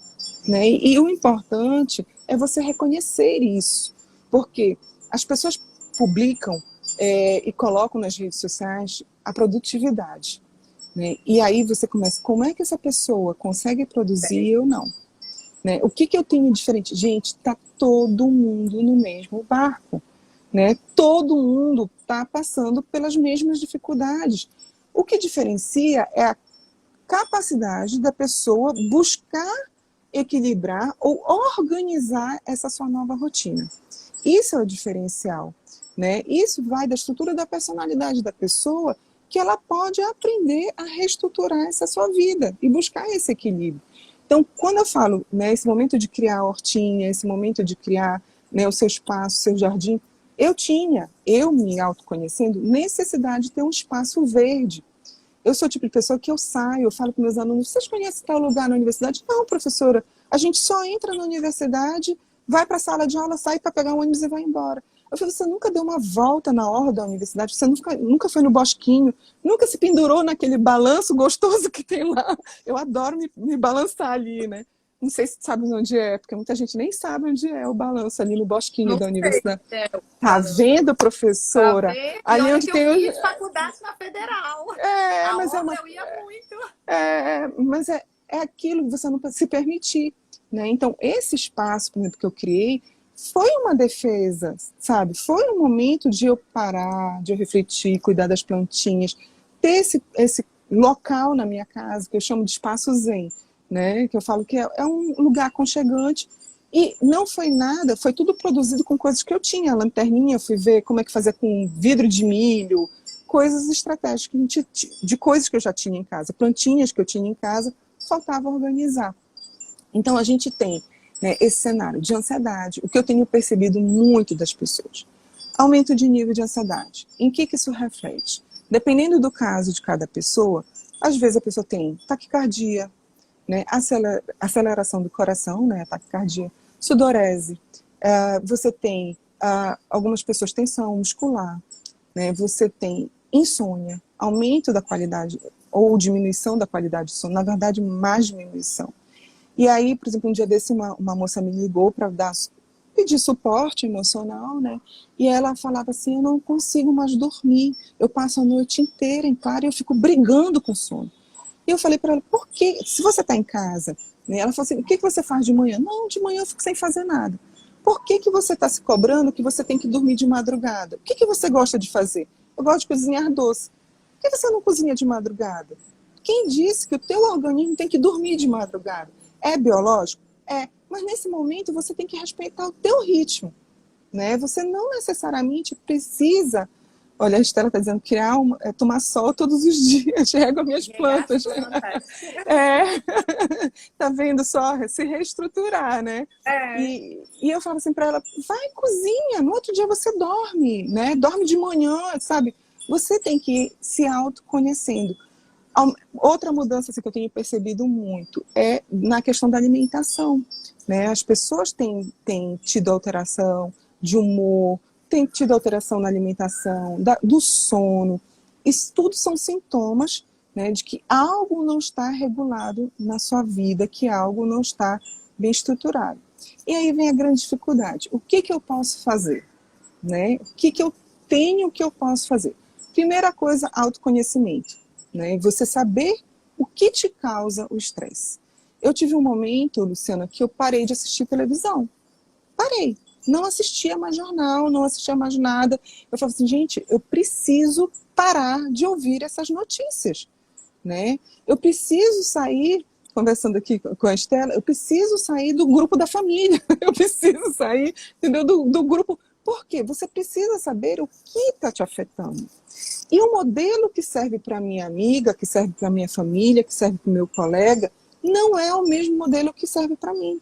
né? E o importante é você reconhecer isso, porque as pessoas publicam e colocam nas redes sociais a produtividade, né? E aí você começa, como é que essa pessoa consegue produzir ou não? Né? O que eu tenho diferente? Gente, está todo mundo no mesmo barco, né? Todo mundo está passando pelas mesmas dificuldades. O que diferencia é a capacidade da pessoa buscar equilibrar ou organizar essa sua nova rotina. Isso é o diferencial, né? Isso vai da estrutura da personalidade da pessoa, que ela pode aprender a reestruturar essa sua vida e buscar esse equilíbrio. Então, quando eu falo, né, esse momento de criar a hortinha, esse momento de criar, né, o seu espaço, o seu jardim, eu me autoconhecendo, necessidade de ter um espaço verde. Eu sou o tipo de pessoa que eu saio, eu falo para meus alunos, vocês conhecem tal lugar na universidade? Não, professora, a gente só entra na universidade, vai para a sala de aula, sai para pegar um ônibus e vai embora. Eu falei, você nunca deu uma volta na orla da universidade, você nunca foi no bosquinho, nunca se pendurou naquele balanço gostoso que tem lá. Eu adoro me balançar ali, né? Não sei se sabe onde é, porque muita gente nem sabe onde é o balanço ali no bosquinho Não da sei, universidade. Tá vendo, professora? Tá vendo? E Ali olha onde que tem eu fiz faculdade na Federal. mas é Aonde uma eu ia muito. mas é aquilo que você não pode se permitir, né? Então, esse espaço, por exemplo, que eu criei, foi uma defesa, sabe? Foi um momento de eu parar, de eu refletir, cuidar das plantinhas, ter esse local na minha casa, que eu chamo de espaço zen, né? Que eu falo que é um lugar aconchegante. E não foi nada, foi tudo produzido com coisas que eu tinha. A lanterninha, eu fui ver como é que fazia com vidro de milho, coisas estratégicas, de coisas que eu já tinha em casa, plantinhas que eu tinha em casa, faltava organizar. Então a gente tem, né, esse cenário de ansiedade, o que eu tenho percebido muito das pessoas. Aumento de nível de ansiedade. Em que isso reflete? Dependendo do caso de cada pessoa, às vezes a pessoa tem taquicardia, né, aceleração do coração, né, taquicardia, sudorese, você tem, algumas pessoas, tensão muscular, né, você tem insônia, aumento da qualidade ou diminuição da qualidade do sono, na verdade, mais diminuição. E aí, por exemplo, um dia desse, uma moça me ligou para pedir suporte emocional, né? E ela falava assim, eu não consigo mais dormir, eu passo a noite inteira em claro e eu fico brigando com sono. E eu falei para ela, por quê? Se você está em casa, né? Ela falou assim, o que você faz de manhã? Não, de manhã eu fico sem fazer nada. Por que você está se cobrando que você tem que dormir de madrugada? O que você gosta de fazer? Eu gosto de cozinhar doce. Por que você não cozinha de madrugada? Quem disse que o teu organismo tem que dormir de madrugada? É biológico? É. Mas nesse momento você tem que respeitar o teu ritmo, né? Você não necessariamente precisa... Olha, a Estela está dizendo tomar sol todos os dias, rego minhas plantas. Tá vendo só? Se reestruturar, né? E eu falo assim para ela, vai cozinha, no outro dia você dorme, né? Dorme de manhã, sabe? Você tem que ir se autoconhecendo. Outra mudança assim, que eu tenho percebido muito é na questão da alimentação, né? As pessoas têm tido alteração de humor, têm tido alteração na alimentação, do sono. Isso tudo são sintomas, né, de que algo não está regulado na sua vida, que algo não está bem estruturado. E aí vem a grande dificuldade. O que eu posso fazer? Né? O que eu posso fazer? Primeira coisa, autoconhecimento. Né? Você saber o que te causa o estresse. Eu tive um momento, Luciana, que eu parei de assistir televisão. Parei. Não assistia mais jornal, não assistia mais nada. Eu falava assim, gente, eu preciso parar de ouvir essas notícias, né? Eu preciso sair, conversando aqui com a Estela, eu preciso sair do grupo da família, eu preciso sair, entendeu, do grupo. Por quê? Você precisa saber o que está te afetando. E o modelo que serve para minha amiga, que serve para minha família, que serve para o meu colega, não é o mesmo modelo que serve para mim.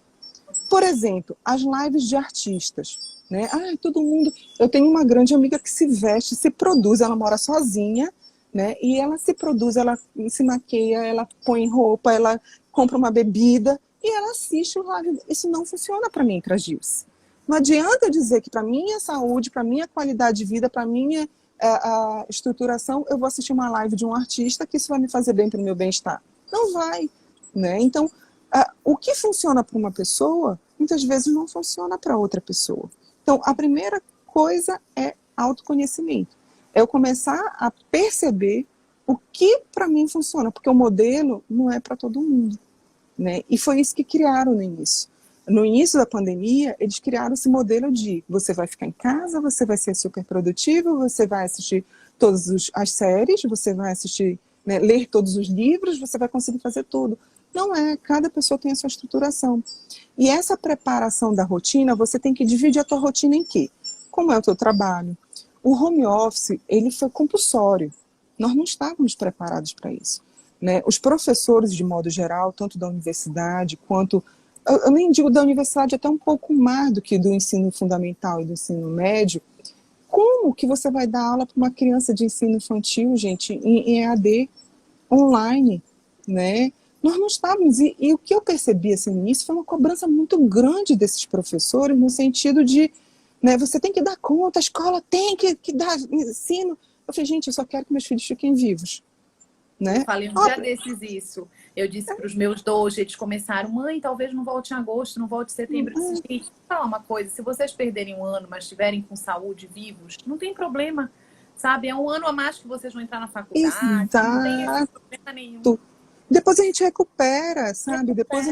Por exemplo, as lives de artistas, né? Todo mundo... Eu tenho uma grande amiga que se veste, se produz, ela mora sozinha, né? E ela se produz, ela se maquia, ela põe roupa, ela compra uma bebida e ela assiste o live. Isso não funciona para mim, para Gilce. Não adianta dizer que para minha saúde, para minha qualidade de vida, para minha a estruturação, eu vou assistir uma live de um artista que isso vai me fazer bem para o meu bem-estar. Não vai, né? Então, o que funciona para uma pessoa, muitas vezes não funciona para outra pessoa. Então, a primeira coisa é autoconhecimento. É eu começar a perceber o que para mim funciona, porque o modelo não é para todo mundo, né? E foi isso que criaram no início. No início da pandemia, eles criaram esse modelo de você vai ficar em casa, você vai ser super produtivo, você vai assistir todas as séries, você vai assistir, né, ler todos os livros, você vai conseguir fazer tudo. Não é, cada pessoa tem a sua estruturação. E essa preparação da rotina, você tem que dividir a tua rotina em quê? Como é o teu trabalho? O home office, ele foi compulsório. Nós não estávamos preparados para isso, né? Os professores, de modo geral, tanto da universidade quanto... Eu nem digo da universidade, até um pouco mais do que do ensino fundamental e do ensino médio. Como que você vai dar aula para uma criança de ensino infantil, gente, em EAD, online, né? Nós não estávamos, e o que eu percebi assim, no início foi uma cobrança muito grande desses professores, no sentido de, né, você tem que dar conta, a escola tem que dar ensino. Eu falei, gente, eu só quero que meus filhos fiquem vivos. Né? Eu falei um dia desses isso. Eu disse para os meus dois, eles começaram, mãe, talvez não volte em agosto, não volte em setembro. Eu disse, gente, vou falar uma coisa, se vocês perderem um ano, mas estiverem com saúde, vivos, não tem problema, sabe? É um ano a mais que vocês vão entrar na faculdade, Exato. não tem problema nenhum. Depois a gente recupera, sabe? Depois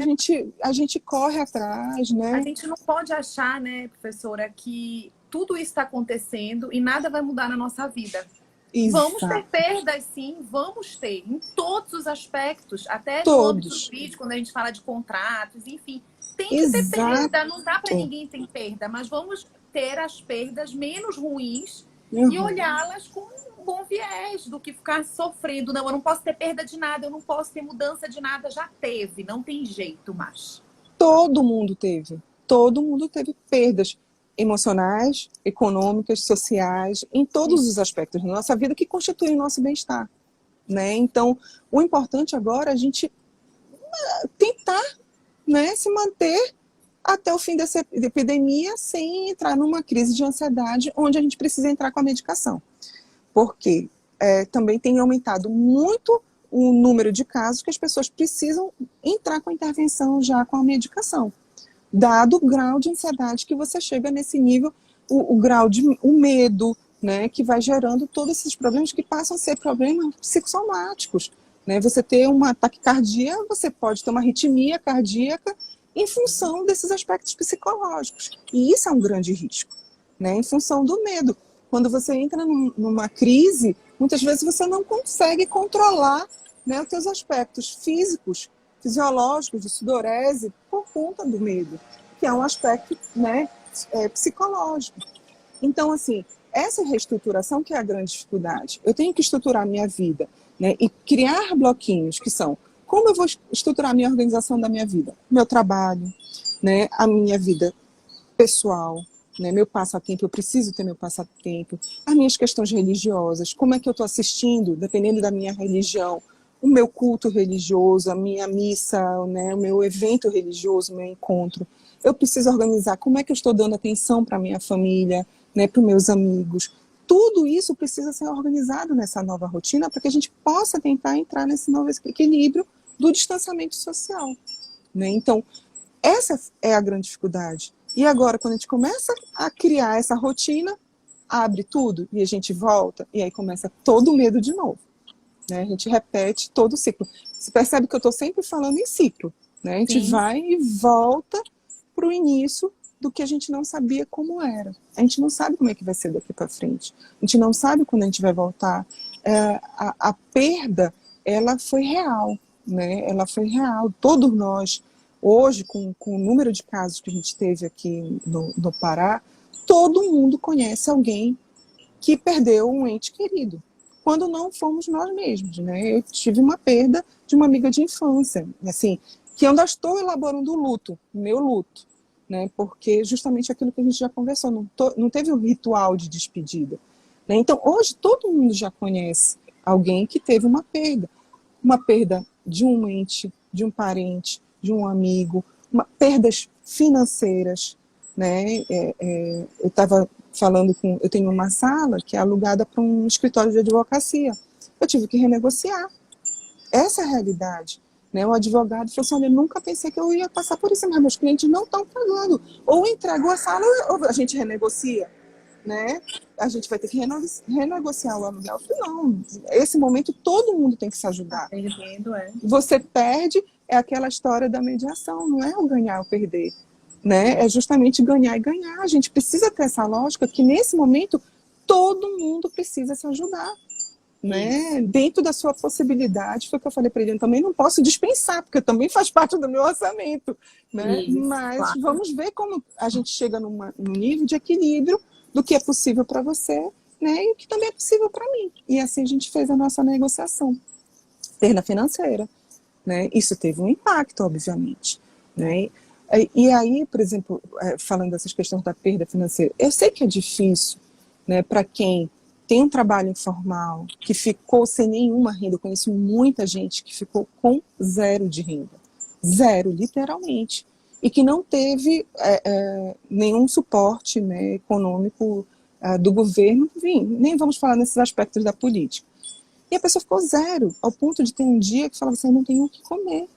a gente corre atrás, né? A gente não pode achar, né, professora, que tudo isso está acontecendo e nada vai mudar na nossa vida. Exato. Vamos ter perdas, sim, vamos ter, em todos os aspectos, até no âmbito jurídico, quando a gente fala de contratos, enfim, tem que ter perda, não dá para ninguém ter perda, mas vamos ter as perdas menos ruins e olhá-las com um bom viés do que ficar sofrendo. Não, eu não posso ter perda de nada, eu não posso ter mudança de nada, já teve, não tem jeito mais. Todo mundo teve perdas emocionais, econômicas, sociais, em todos os aspectos da nossa vida que constituem o nosso bem-estar, né? Então, o importante agora é a gente tentar, né, se manter até o fim dessa epidemia sem entrar numa crise de ansiedade onde a gente precisa entrar com a medicação. Porque também tem aumentado muito o número de casos que as pessoas precisam entrar com a intervenção já com a medicação. Dado o grau de ansiedade que você chega nesse nível, o grau de o medo, né, que vai gerando todos esses problemas que passam a ser problemas psicossomáticos. Né? Você ter uma taquicardia, você pode ter uma arritmia cardíaca em função desses aspectos psicológicos. E isso é um grande risco, né, em função do medo. Quando você entra numa crise, muitas vezes você não consegue controlar, né, os seus aspectos físicos, fisiológicos, de sudorese, por conta do medo, que é um aspecto, né, psicológico. Então, assim, essa reestruturação que é a grande dificuldade. Eu tenho que estruturar a minha vida, né, e criar bloquinhos que são, como eu vou estruturar a minha organização da minha vida? Meu trabalho, né, a minha vida pessoal, né, meu passatempo, eu preciso ter meu passatempo, as minhas questões religiosas, como é que eu estou assistindo, dependendo da minha religião, o meu culto religioso, a minha missa, né, o meu evento religioso, o meu encontro. Eu preciso organizar como é que eu estou dando atenção para a minha família, né, para os meus amigos. Tudo isso precisa ser organizado nessa nova rotina para que a gente possa tentar entrar nesse novo equilíbrio do distanciamento social. Né? Então, essa é a grande dificuldade. E agora, quando a gente começa a criar essa rotina, abre tudo e a gente volta, e aí começa todo o medo de novo. Né? A gente repete todo o ciclo. Você percebe que eu estou sempre falando em ciclo. Né? A gente vai e volta para o início do que a gente não sabia como era. A gente não sabe como é que vai ser daqui para frente. A gente não sabe quando a gente vai voltar. A perda, ela foi real. né? Ela foi real. Todos nós, hoje, com o número de casos que a gente teve aqui no Pará, todo mundo conhece alguém que perdeu um ente querido, quando não fomos nós mesmos, né? Eu tive uma perda de uma amiga de infância, assim, que eu ainda estou elaborando o luto, meu luto, né? Porque justamente aquilo que a gente já conversou, não teve um ritual de despedida, né? Então, hoje todo mundo já conhece alguém que teve uma perda de um ente, de um parente, de um amigo, perdas financeiras, né? Eu estava falando eu tenho uma sala que é alugada para um escritório de advocacia. Eu tive que renegociar. Essa é a realidade. Né? O advogado falou assim, olha, eu nunca pensei que eu ia passar por isso, mas meus clientes não estão pagando. Ou entregou a sala, ou a gente renegocia. Né? A gente vai ter que renegociar o aluguel. Não, esse momento todo mundo tem que se ajudar. Você perde, é aquela história da mediação, não é o ganhar ou perder. Né? É justamente ganhar e ganhar. A gente precisa ter essa lógica que nesse momento todo mundo precisa se ajudar, né? Dentro da sua possibilidade. Foi o que eu falei para ele, eu também não posso dispensar, porque também faz parte do meu orçamento, né? Mas vamos ver como a gente chega num nível de equilíbrio do que é possível para você, né? E o que também é possível para mim. E assim a gente fez a nossa negociação, perda financeira, né? Isso teve um impacto, obviamente, né? E aí, por exemplo, falando dessas questões da perda financeira, eu sei que é difícil, né, para quem tem um trabalho informal, que ficou sem nenhuma renda. Eu conheço muita gente que ficou com zero de renda. Zero, literalmente. E que não teve nenhum suporte, né, econômico do governo. Enfim, nem vamos falar nesses aspectos da política. E a pessoa ficou zero, ao ponto de ter um dia que falava assim, eu não tenho o que comer.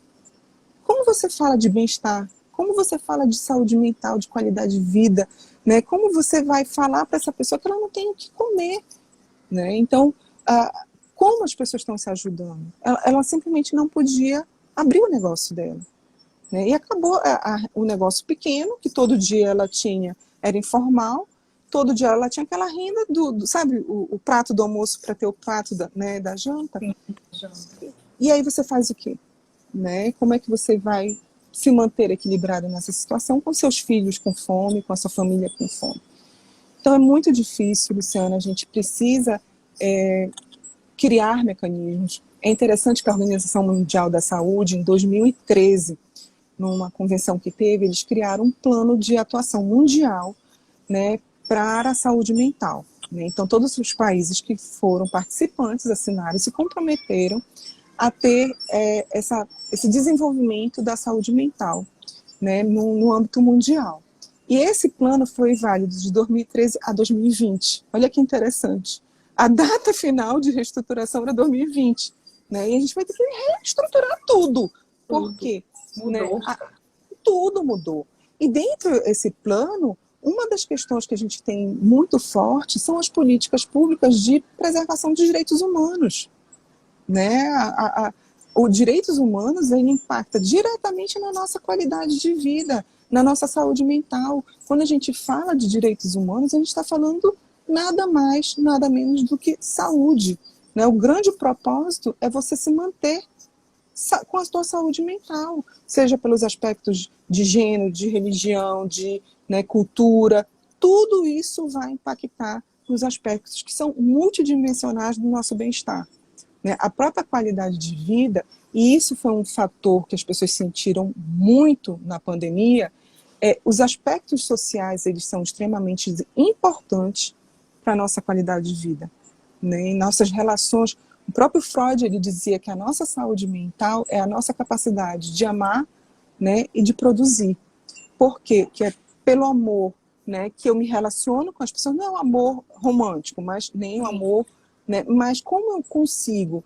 Como você fala de bem-estar? Como você fala de saúde mental, de qualidade de vida? Né? Como você vai falar para essa pessoa que ela não tem o que comer? Né? Então, como as pessoas estão se ajudando? Ela simplesmente não podia abrir o negócio dela. Né? E acabou o negócio pequeno, que todo dia ela tinha, era informal, todo dia ela tinha aquela renda sabe, o prato do almoço para ter o prato da janta. E aí você faz o quê? Né? Como é que você vai se manter equilibrado nessa situação com seus filhos com fome, com a sua família com fome? Então é muito difícil, Luciana, a gente precisa criar mecanismos. É interessante que a Organização Mundial da Saúde, em 2013, numa convenção que teve, eles criaram um plano de atuação mundial, né, para a saúde mental. Né? Então todos os países que foram participantes assinaram e se comprometeram a ter esse desenvolvimento da saúde mental, né, no âmbito mundial. E esse plano foi válido de 2013 a 2020. Olha que interessante. A data final de reestruturação era 2020. Né, e a gente vai ter que reestruturar tudo. Por quê? Mudou. Né, tudo mudou. E dentro desse plano, uma das questões que a gente tem muito forte são as políticas públicas de preservação de direitos humanos. Né? Os direitos humanos, ele impacta diretamente na nossa qualidade de vida, na nossa saúde mental. Quando a gente fala de direitos humanos, a gente está falando nada mais, nada menos do que saúde. Né? O grande propósito é você se manter com a sua saúde mental, seja pelos aspectos de gênero, de religião, de cultura. Tudo isso vai impactar nos aspectos que são multidimensionais do nosso bem-estar. A própria qualidade de vida, e isso foi um fator que as pessoas sentiram muito na pandemia, os aspectos sociais, eles são extremamente importantes para a nossa qualidade de vida. Né? Em nossas relações, o próprio Freud, ele dizia que a nossa saúde mental é a nossa capacidade de amar, né, e de produzir. Por quê? Que é pelo amor, né, que eu me relaciono com as pessoas, não é um amor romântico, mas nem um amor... Né? Mas como eu consigo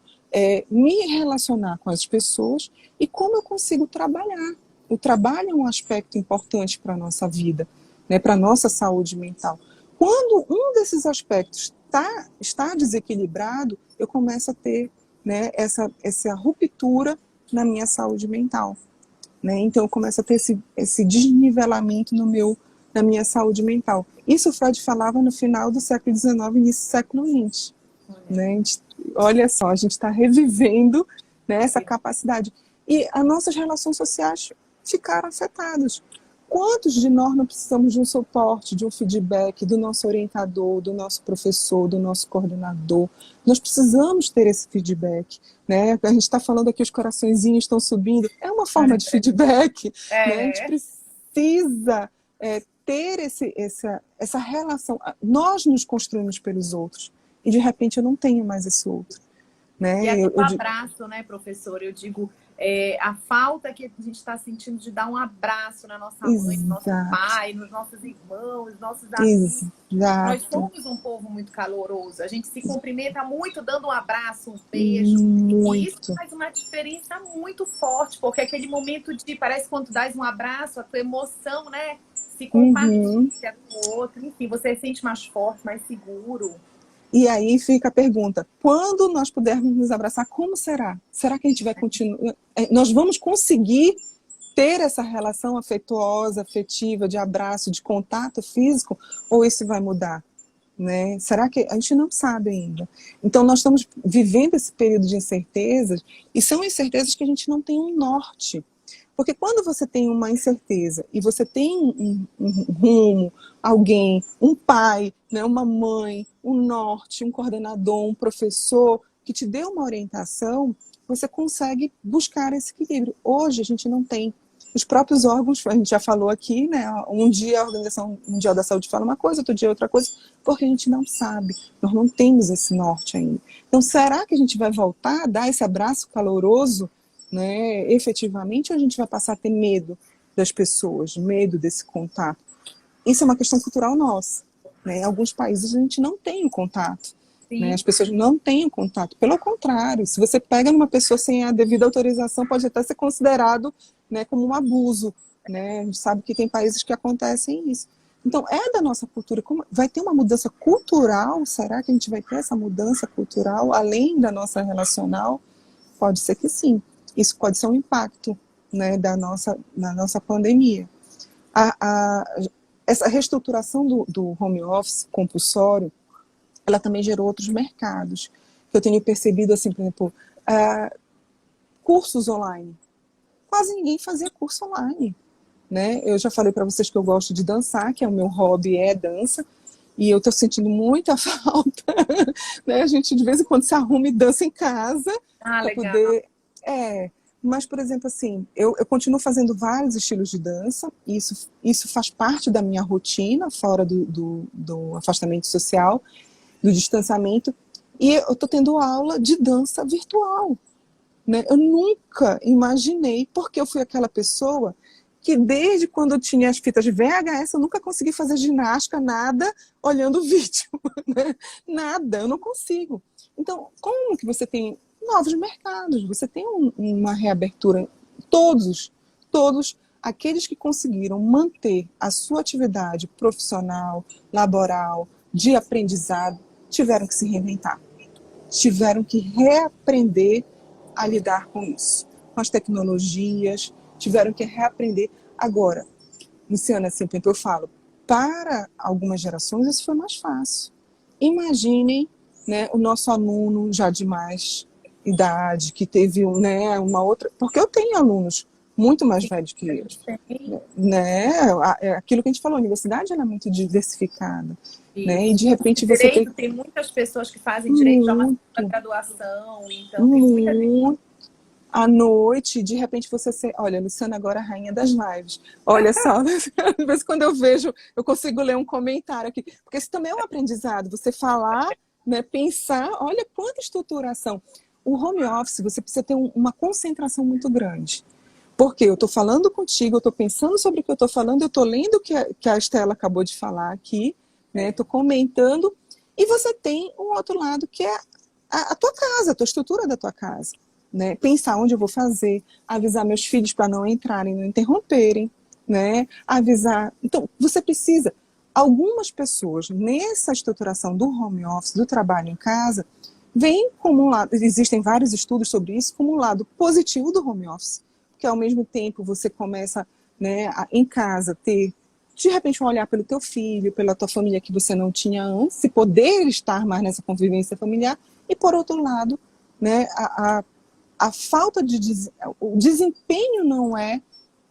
me relacionar com as pessoas e como eu consigo trabalhar. O trabalho é um aspecto importante para a nossa vida, né? Para a nossa saúde mental. Quando um desses aspectos está desequilibrado, eu começo a ter, né, essa ruptura na minha saúde mental. Né? Então eu começo a ter esse desnivelamento na minha saúde mental. Isso o Freud falava no final do século XIX, início do século XX. Né? Olha só, a gente está revivendo, né, essa capacidade. E as nossas relações sociais ficaram afetadas. Quantos de nós não precisamos de um suporte, de um feedback do nosso orientador, do nosso professor, do nosso coordenador? Nós precisamos ter esse feedback, né? A gente está falando aqui, os coraçõezinhos estão subindo, é uma forma de feedback, né? A gente precisa ter essa relação. Nós nos construímos pelos outros, e de repente eu não tenho mais esse outro. Né? E aqui o abraço, né, professor? Eu digo, a falta que a gente está sentindo de dar um abraço na nossa mãe, no nosso pai, nos nossos irmãos, nossos amigos. Nós somos um povo muito caloroso. A gente se cumprimenta muito dando um abraço, um beijo. E isso faz uma diferença muito forte, porque aquele momento de, parece quando tu dás um abraço, a tua emoção, né, se compartilha com o outro. Enfim, você se sente mais forte, mais seguro. E aí fica a pergunta, quando nós pudermos nos abraçar, como será? Será que a gente vai continuar? Nós vamos conseguir ter essa relação afetuosa, afetiva, de abraço, de contato físico, ou isso vai mudar? Né? Será que a gente não sabe ainda? Então nós estamos vivendo esse período de incertezas, e são incertezas que a gente não tem um norte. Porque quando você tem uma incerteza e você tem um rumo, alguém, um pai, né, uma mãe, um norte, um coordenador, um professor que te dê uma orientação, você consegue buscar esse equilíbrio. Hoje a gente não tem. Os próprios órgãos, a gente já falou aqui, né, um dia a Organização Mundial da Saúde fala uma coisa, outro dia outra coisa, porque a gente não sabe, nós não temos esse norte ainda. Então será que a gente vai voltar a dar esse abraço caloroso, né, efetivamente, ou a gente vai passar a ter medo das pessoas, medo desse contato? Isso é uma questão cultural nossa, né? Em alguns países a gente não tem o contato, né? As pessoas não têm o contato. Pelo contrário, se você pega numa pessoa sem a devida autorização, pode até ser considerado, né, como um abuso, né? A gente sabe que tem países que acontecem isso. Então, é da nossa cultura. Vai ter uma mudança cultural? Será que a gente vai ter essa mudança cultural, além da nossa relacional? Pode ser que sim. Isso pode ser um impacto, né, da nossa pandemia. Essa reestruturação do home office compulsório, ela também gerou outros mercados. Eu tenho percebido, assim, por exemplo, cursos online. Quase ninguém fazia curso online, né? Eu já falei para vocês que eu gosto de dançar, que é o meu hobby, é dança, e eu estou sentindo muita falta, né? A gente de vez em quando se arruma e dança em casa para poder... Mas, por exemplo, assim, eu continuo fazendo vários estilos de dança, e isso faz parte da minha rotina, fora do afastamento social, do distanciamento, e eu estou tendo aula de dança virtual, né? Eu nunca imaginei, porque eu fui aquela pessoa que desde quando eu tinha as fitas de VHS, eu nunca consegui fazer ginástica, nada, olhando o vídeo, né? Nada, eu não consigo. Então, como que você tem novos mercados, você tem uma reabertura, todos aqueles que conseguiram manter a sua atividade profissional, laboral, de aprendizado, tiveram que se reinventar, tiveram que reaprender a lidar com isso, com as tecnologias, tiveram que reaprender. Agora, Luciana, assim, eu falo, para algumas gerações isso foi mais fácil. Imaginem, né, o nosso aluno já de mais idade, que teve, né, uma outra... Porque eu tenho alunos muito mais velhos que eu. Né? Aquilo que a gente falou, a universidade ela é muito diversificada. Né? E de repente você tem muitas pessoas que fazem direito já uma graduação, então tem muita gente. À noite, de repente você... Olha, Luciana agora é a rainha das lives. Olha só, às vezes quando eu vejo, eu consigo ler um comentário aqui. Porque isso também é um aprendizado. Você falar, né, pensar, olha quanta estruturação. O home office, você precisa ter uma concentração muito grande. Porque eu estou falando contigo, eu estou pensando sobre o que eu estou falando, eu estou lendo o que a Estela acabou de falar aqui, né? Estou comentando, e você tem um outro lado que é a tua casa, a tua estrutura da tua casa. Né? Pensar onde eu vou fazer, avisar meus filhos para não entrarem, não interromperem, né? Avisar. Então, você precisa. Algumas pessoas, nessa estruturação do home office, do trabalho em casa, vem como um lado, existem vários estudos sobre isso, como um lado positivo do home office, porque ao mesmo tempo você começa, né, em casa, ter, de repente, um olhar pelo teu filho, pela tua família que você não tinha antes, e poder estar mais nessa convivência familiar, e por outro lado, né, a falta de o desempenho não é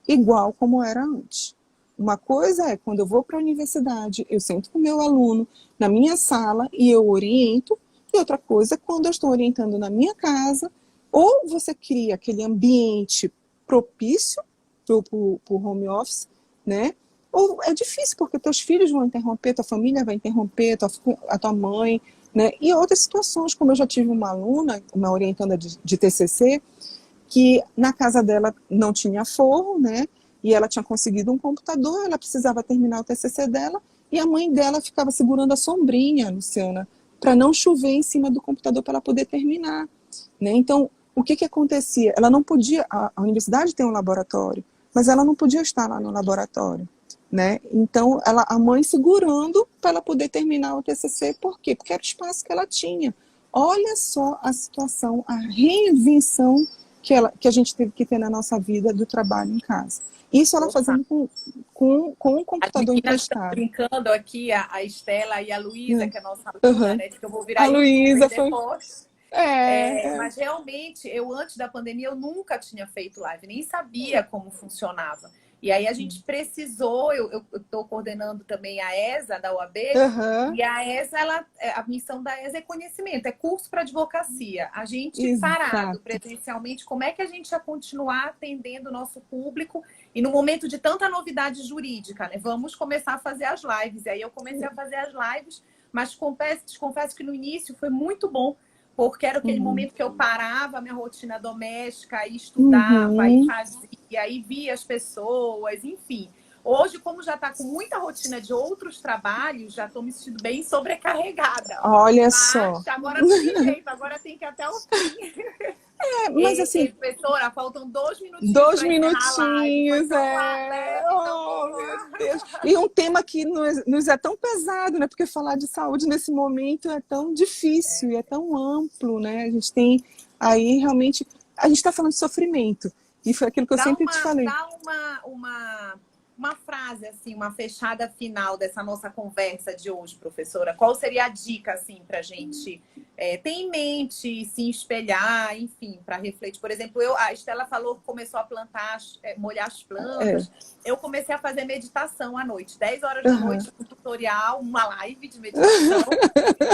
igual como era antes. Uma coisa é quando eu vou para a universidade, eu sento com o meu aluno na minha sala e eu oriento, e outra coisa é quando eu estou orientando na minha casa, ou você cria aquele ambiente propício para o home office, né? Ou é difícil, porque teus filhos vão interromper, tua família vai interromper, a tua mãe, né? E outras situações, como eu já tive uma aluna, uma orientanda de TCC, que na casa dela não tinha forro, né? E ela tinha conseguido um computador, ela precisava terminar o TCC dela, e a mãe dela ficava segurando a sombrinha, Luciana, para não chover em cima do computador para ela poder terminar, né? Então, o que acontecia? Ela não podia, a universidade tem um laboratório, mas ela não podia estar lá no laboratório, né? Então, a mãe segurando para ela poder terminar o TCC, por quê? Porque era o espaço que ela tinha. Olha só a situação, a reinvenção que a gente teve que ter na nossa vida do trabalho em casa. Isso ela fazendo com um computador emprestado. Brincando aqui, a Estela e a Luísa, que é a nossa aluna, né? Que eu vou virar a Luísa depois. Mas realmente, eu antes da pandemia, eu nunca tinha feito live, nem sabia como funcionava. E aí a gente precisou, eu estou coordenando também a ESA da UAB, e a ESA, a missão da ESA é conhecimento, é curso para advocacia. A gente parado presencialmente, como é que a gente ia continuar atendendo o nosso público? E no momento de tanta novidade jurídica, né? Vamos começar a fazer as lives. E aí eu comecei a fazer as lives, mas confesso que no início foi muito bom, porque era aquele momento que eu parava a minha rotina doméstica, e estudava, e fazia, e via as pessoas, enfim. Hoje, como já está com muita rotina de outros trabalhos, já estou me sentindo bem sobrecarregada. Olha só. Agora não tem jeito, agora tem que ir até o fim. Mas assim... Professora, faltam 2 minutinhos. 2 minutinhos, Oh, meu Deus. E um tema que nos é tão pesado, né? Porque falar de saúde nesse momento é tão difícil e é tão amplo, né? A gente tem aí realmente... A gente está falando de sofrimento. E foi aquilo que eu sempre te falei. Dá uma frase, assim, uma fechada final dessa nossa conversa de hoje, professora. Qual seria a dica, assim, para a gente ter em mente, se espelhar, enfim, para refletir? Por exemplo, a Estela falou que começou a plantar, molhar as plantas. Eu comecei a fazer meditação à noite, 10 horas da noite, um tutorial, uma live de meditação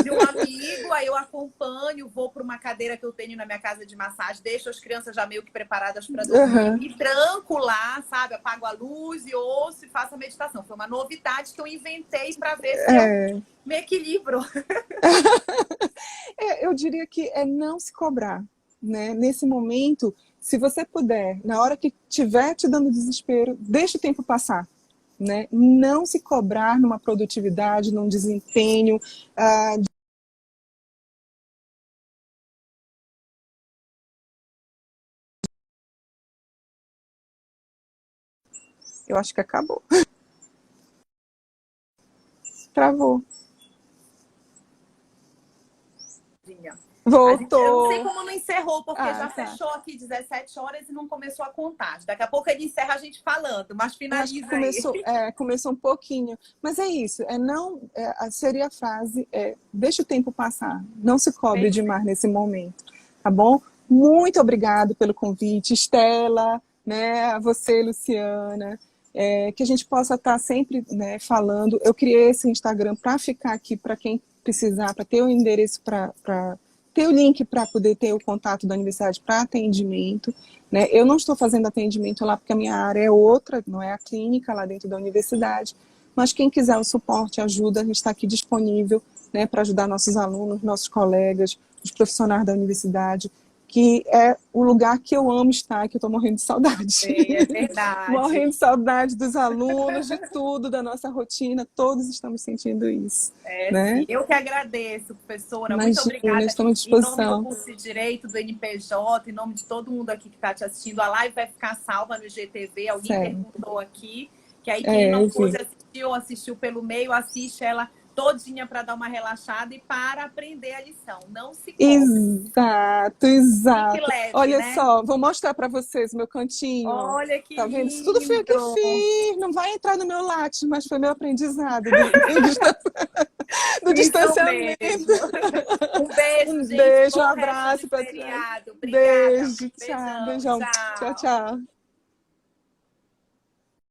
de um amigo. Aí eu acompanho, vou para uma cadeira que eu tenho na minha casa de massagem, deixo as crianças já meio que preparadas para dormir, e tranco lá, sabe? Apago a luz e ouço e faço a meditação. Foi uma novidade que eu inventei para ver se eu me equilibro. Eu diria que é não se cobrar, né? Nesse momento, se você puder, na hora que estiver te dando desespero, deixa o tempo passar, né? Não se cobrar numa produtividade, num desempenho. Eu acho que acabou. Travou. Voltou. Eu não sei como não encerrou, porque já fechou aqui 17 horas e não começou a contagem. Daqui a pouco ele encerra a gente falando, mas finaliza aí. Começou um pouquinho. Mas é isso, seria a frase, deixa o tempo passar, não se cobre demais nesse momento, tá bom? Muito obrigado pelo convite, Estela, né, a você, Luciana, que a gente possa estar sempre, né, falando. Eu criei esse Instagram para ficar aqui, para quem precisar, para ter o endereço, para ter o link para poder ter o contato da universidade para atendimento, né? Eu não estou fazendo atendimento lá porque a minha área é outra, não é a clínica lá dentro da universidade, mas quem quiser o suporte, ajuda, a gente está aqui disponível, né, para ajudar nossos alunos, nossos colegas, os profissionais da universidade, que é o lugar que eu amo estar, que eu estou morrendo de saudade. É verdade. Morrendo de saudade dos alunos, de tudo, da nossa rotina, todos estamos sentindo isso. Né? Sim. Eu que agradeço, professora. Imagina, muito obrigada. Estou à disposição. Em nome do curso de Direito, do NPJ, em nome de todo mundo aqui que está te assistindo, a live vai ficar salva no IGTV, alguém perguntou aqui, que aí quem não pôde assistir ou assistiu pelo meio, assiste ela todinha para dar uma relaxada e para aprender a lição. Não se cobre. Exato. Leve, olha, né? Só, vou mostrar para vocês o meu cantinho. Olha que tá vendo? lindo. Isso tudo foi o que eu fiz. Não vai entrar no meu Lattes, mas foi meu aprendizado do distanciamento. Um beijo. beijo, Um gente. beijo, um Bom resto abraço de para feriado. Obrigada. Beijo, tchau, Beijão, beijão. Tchau, tchau. tchau.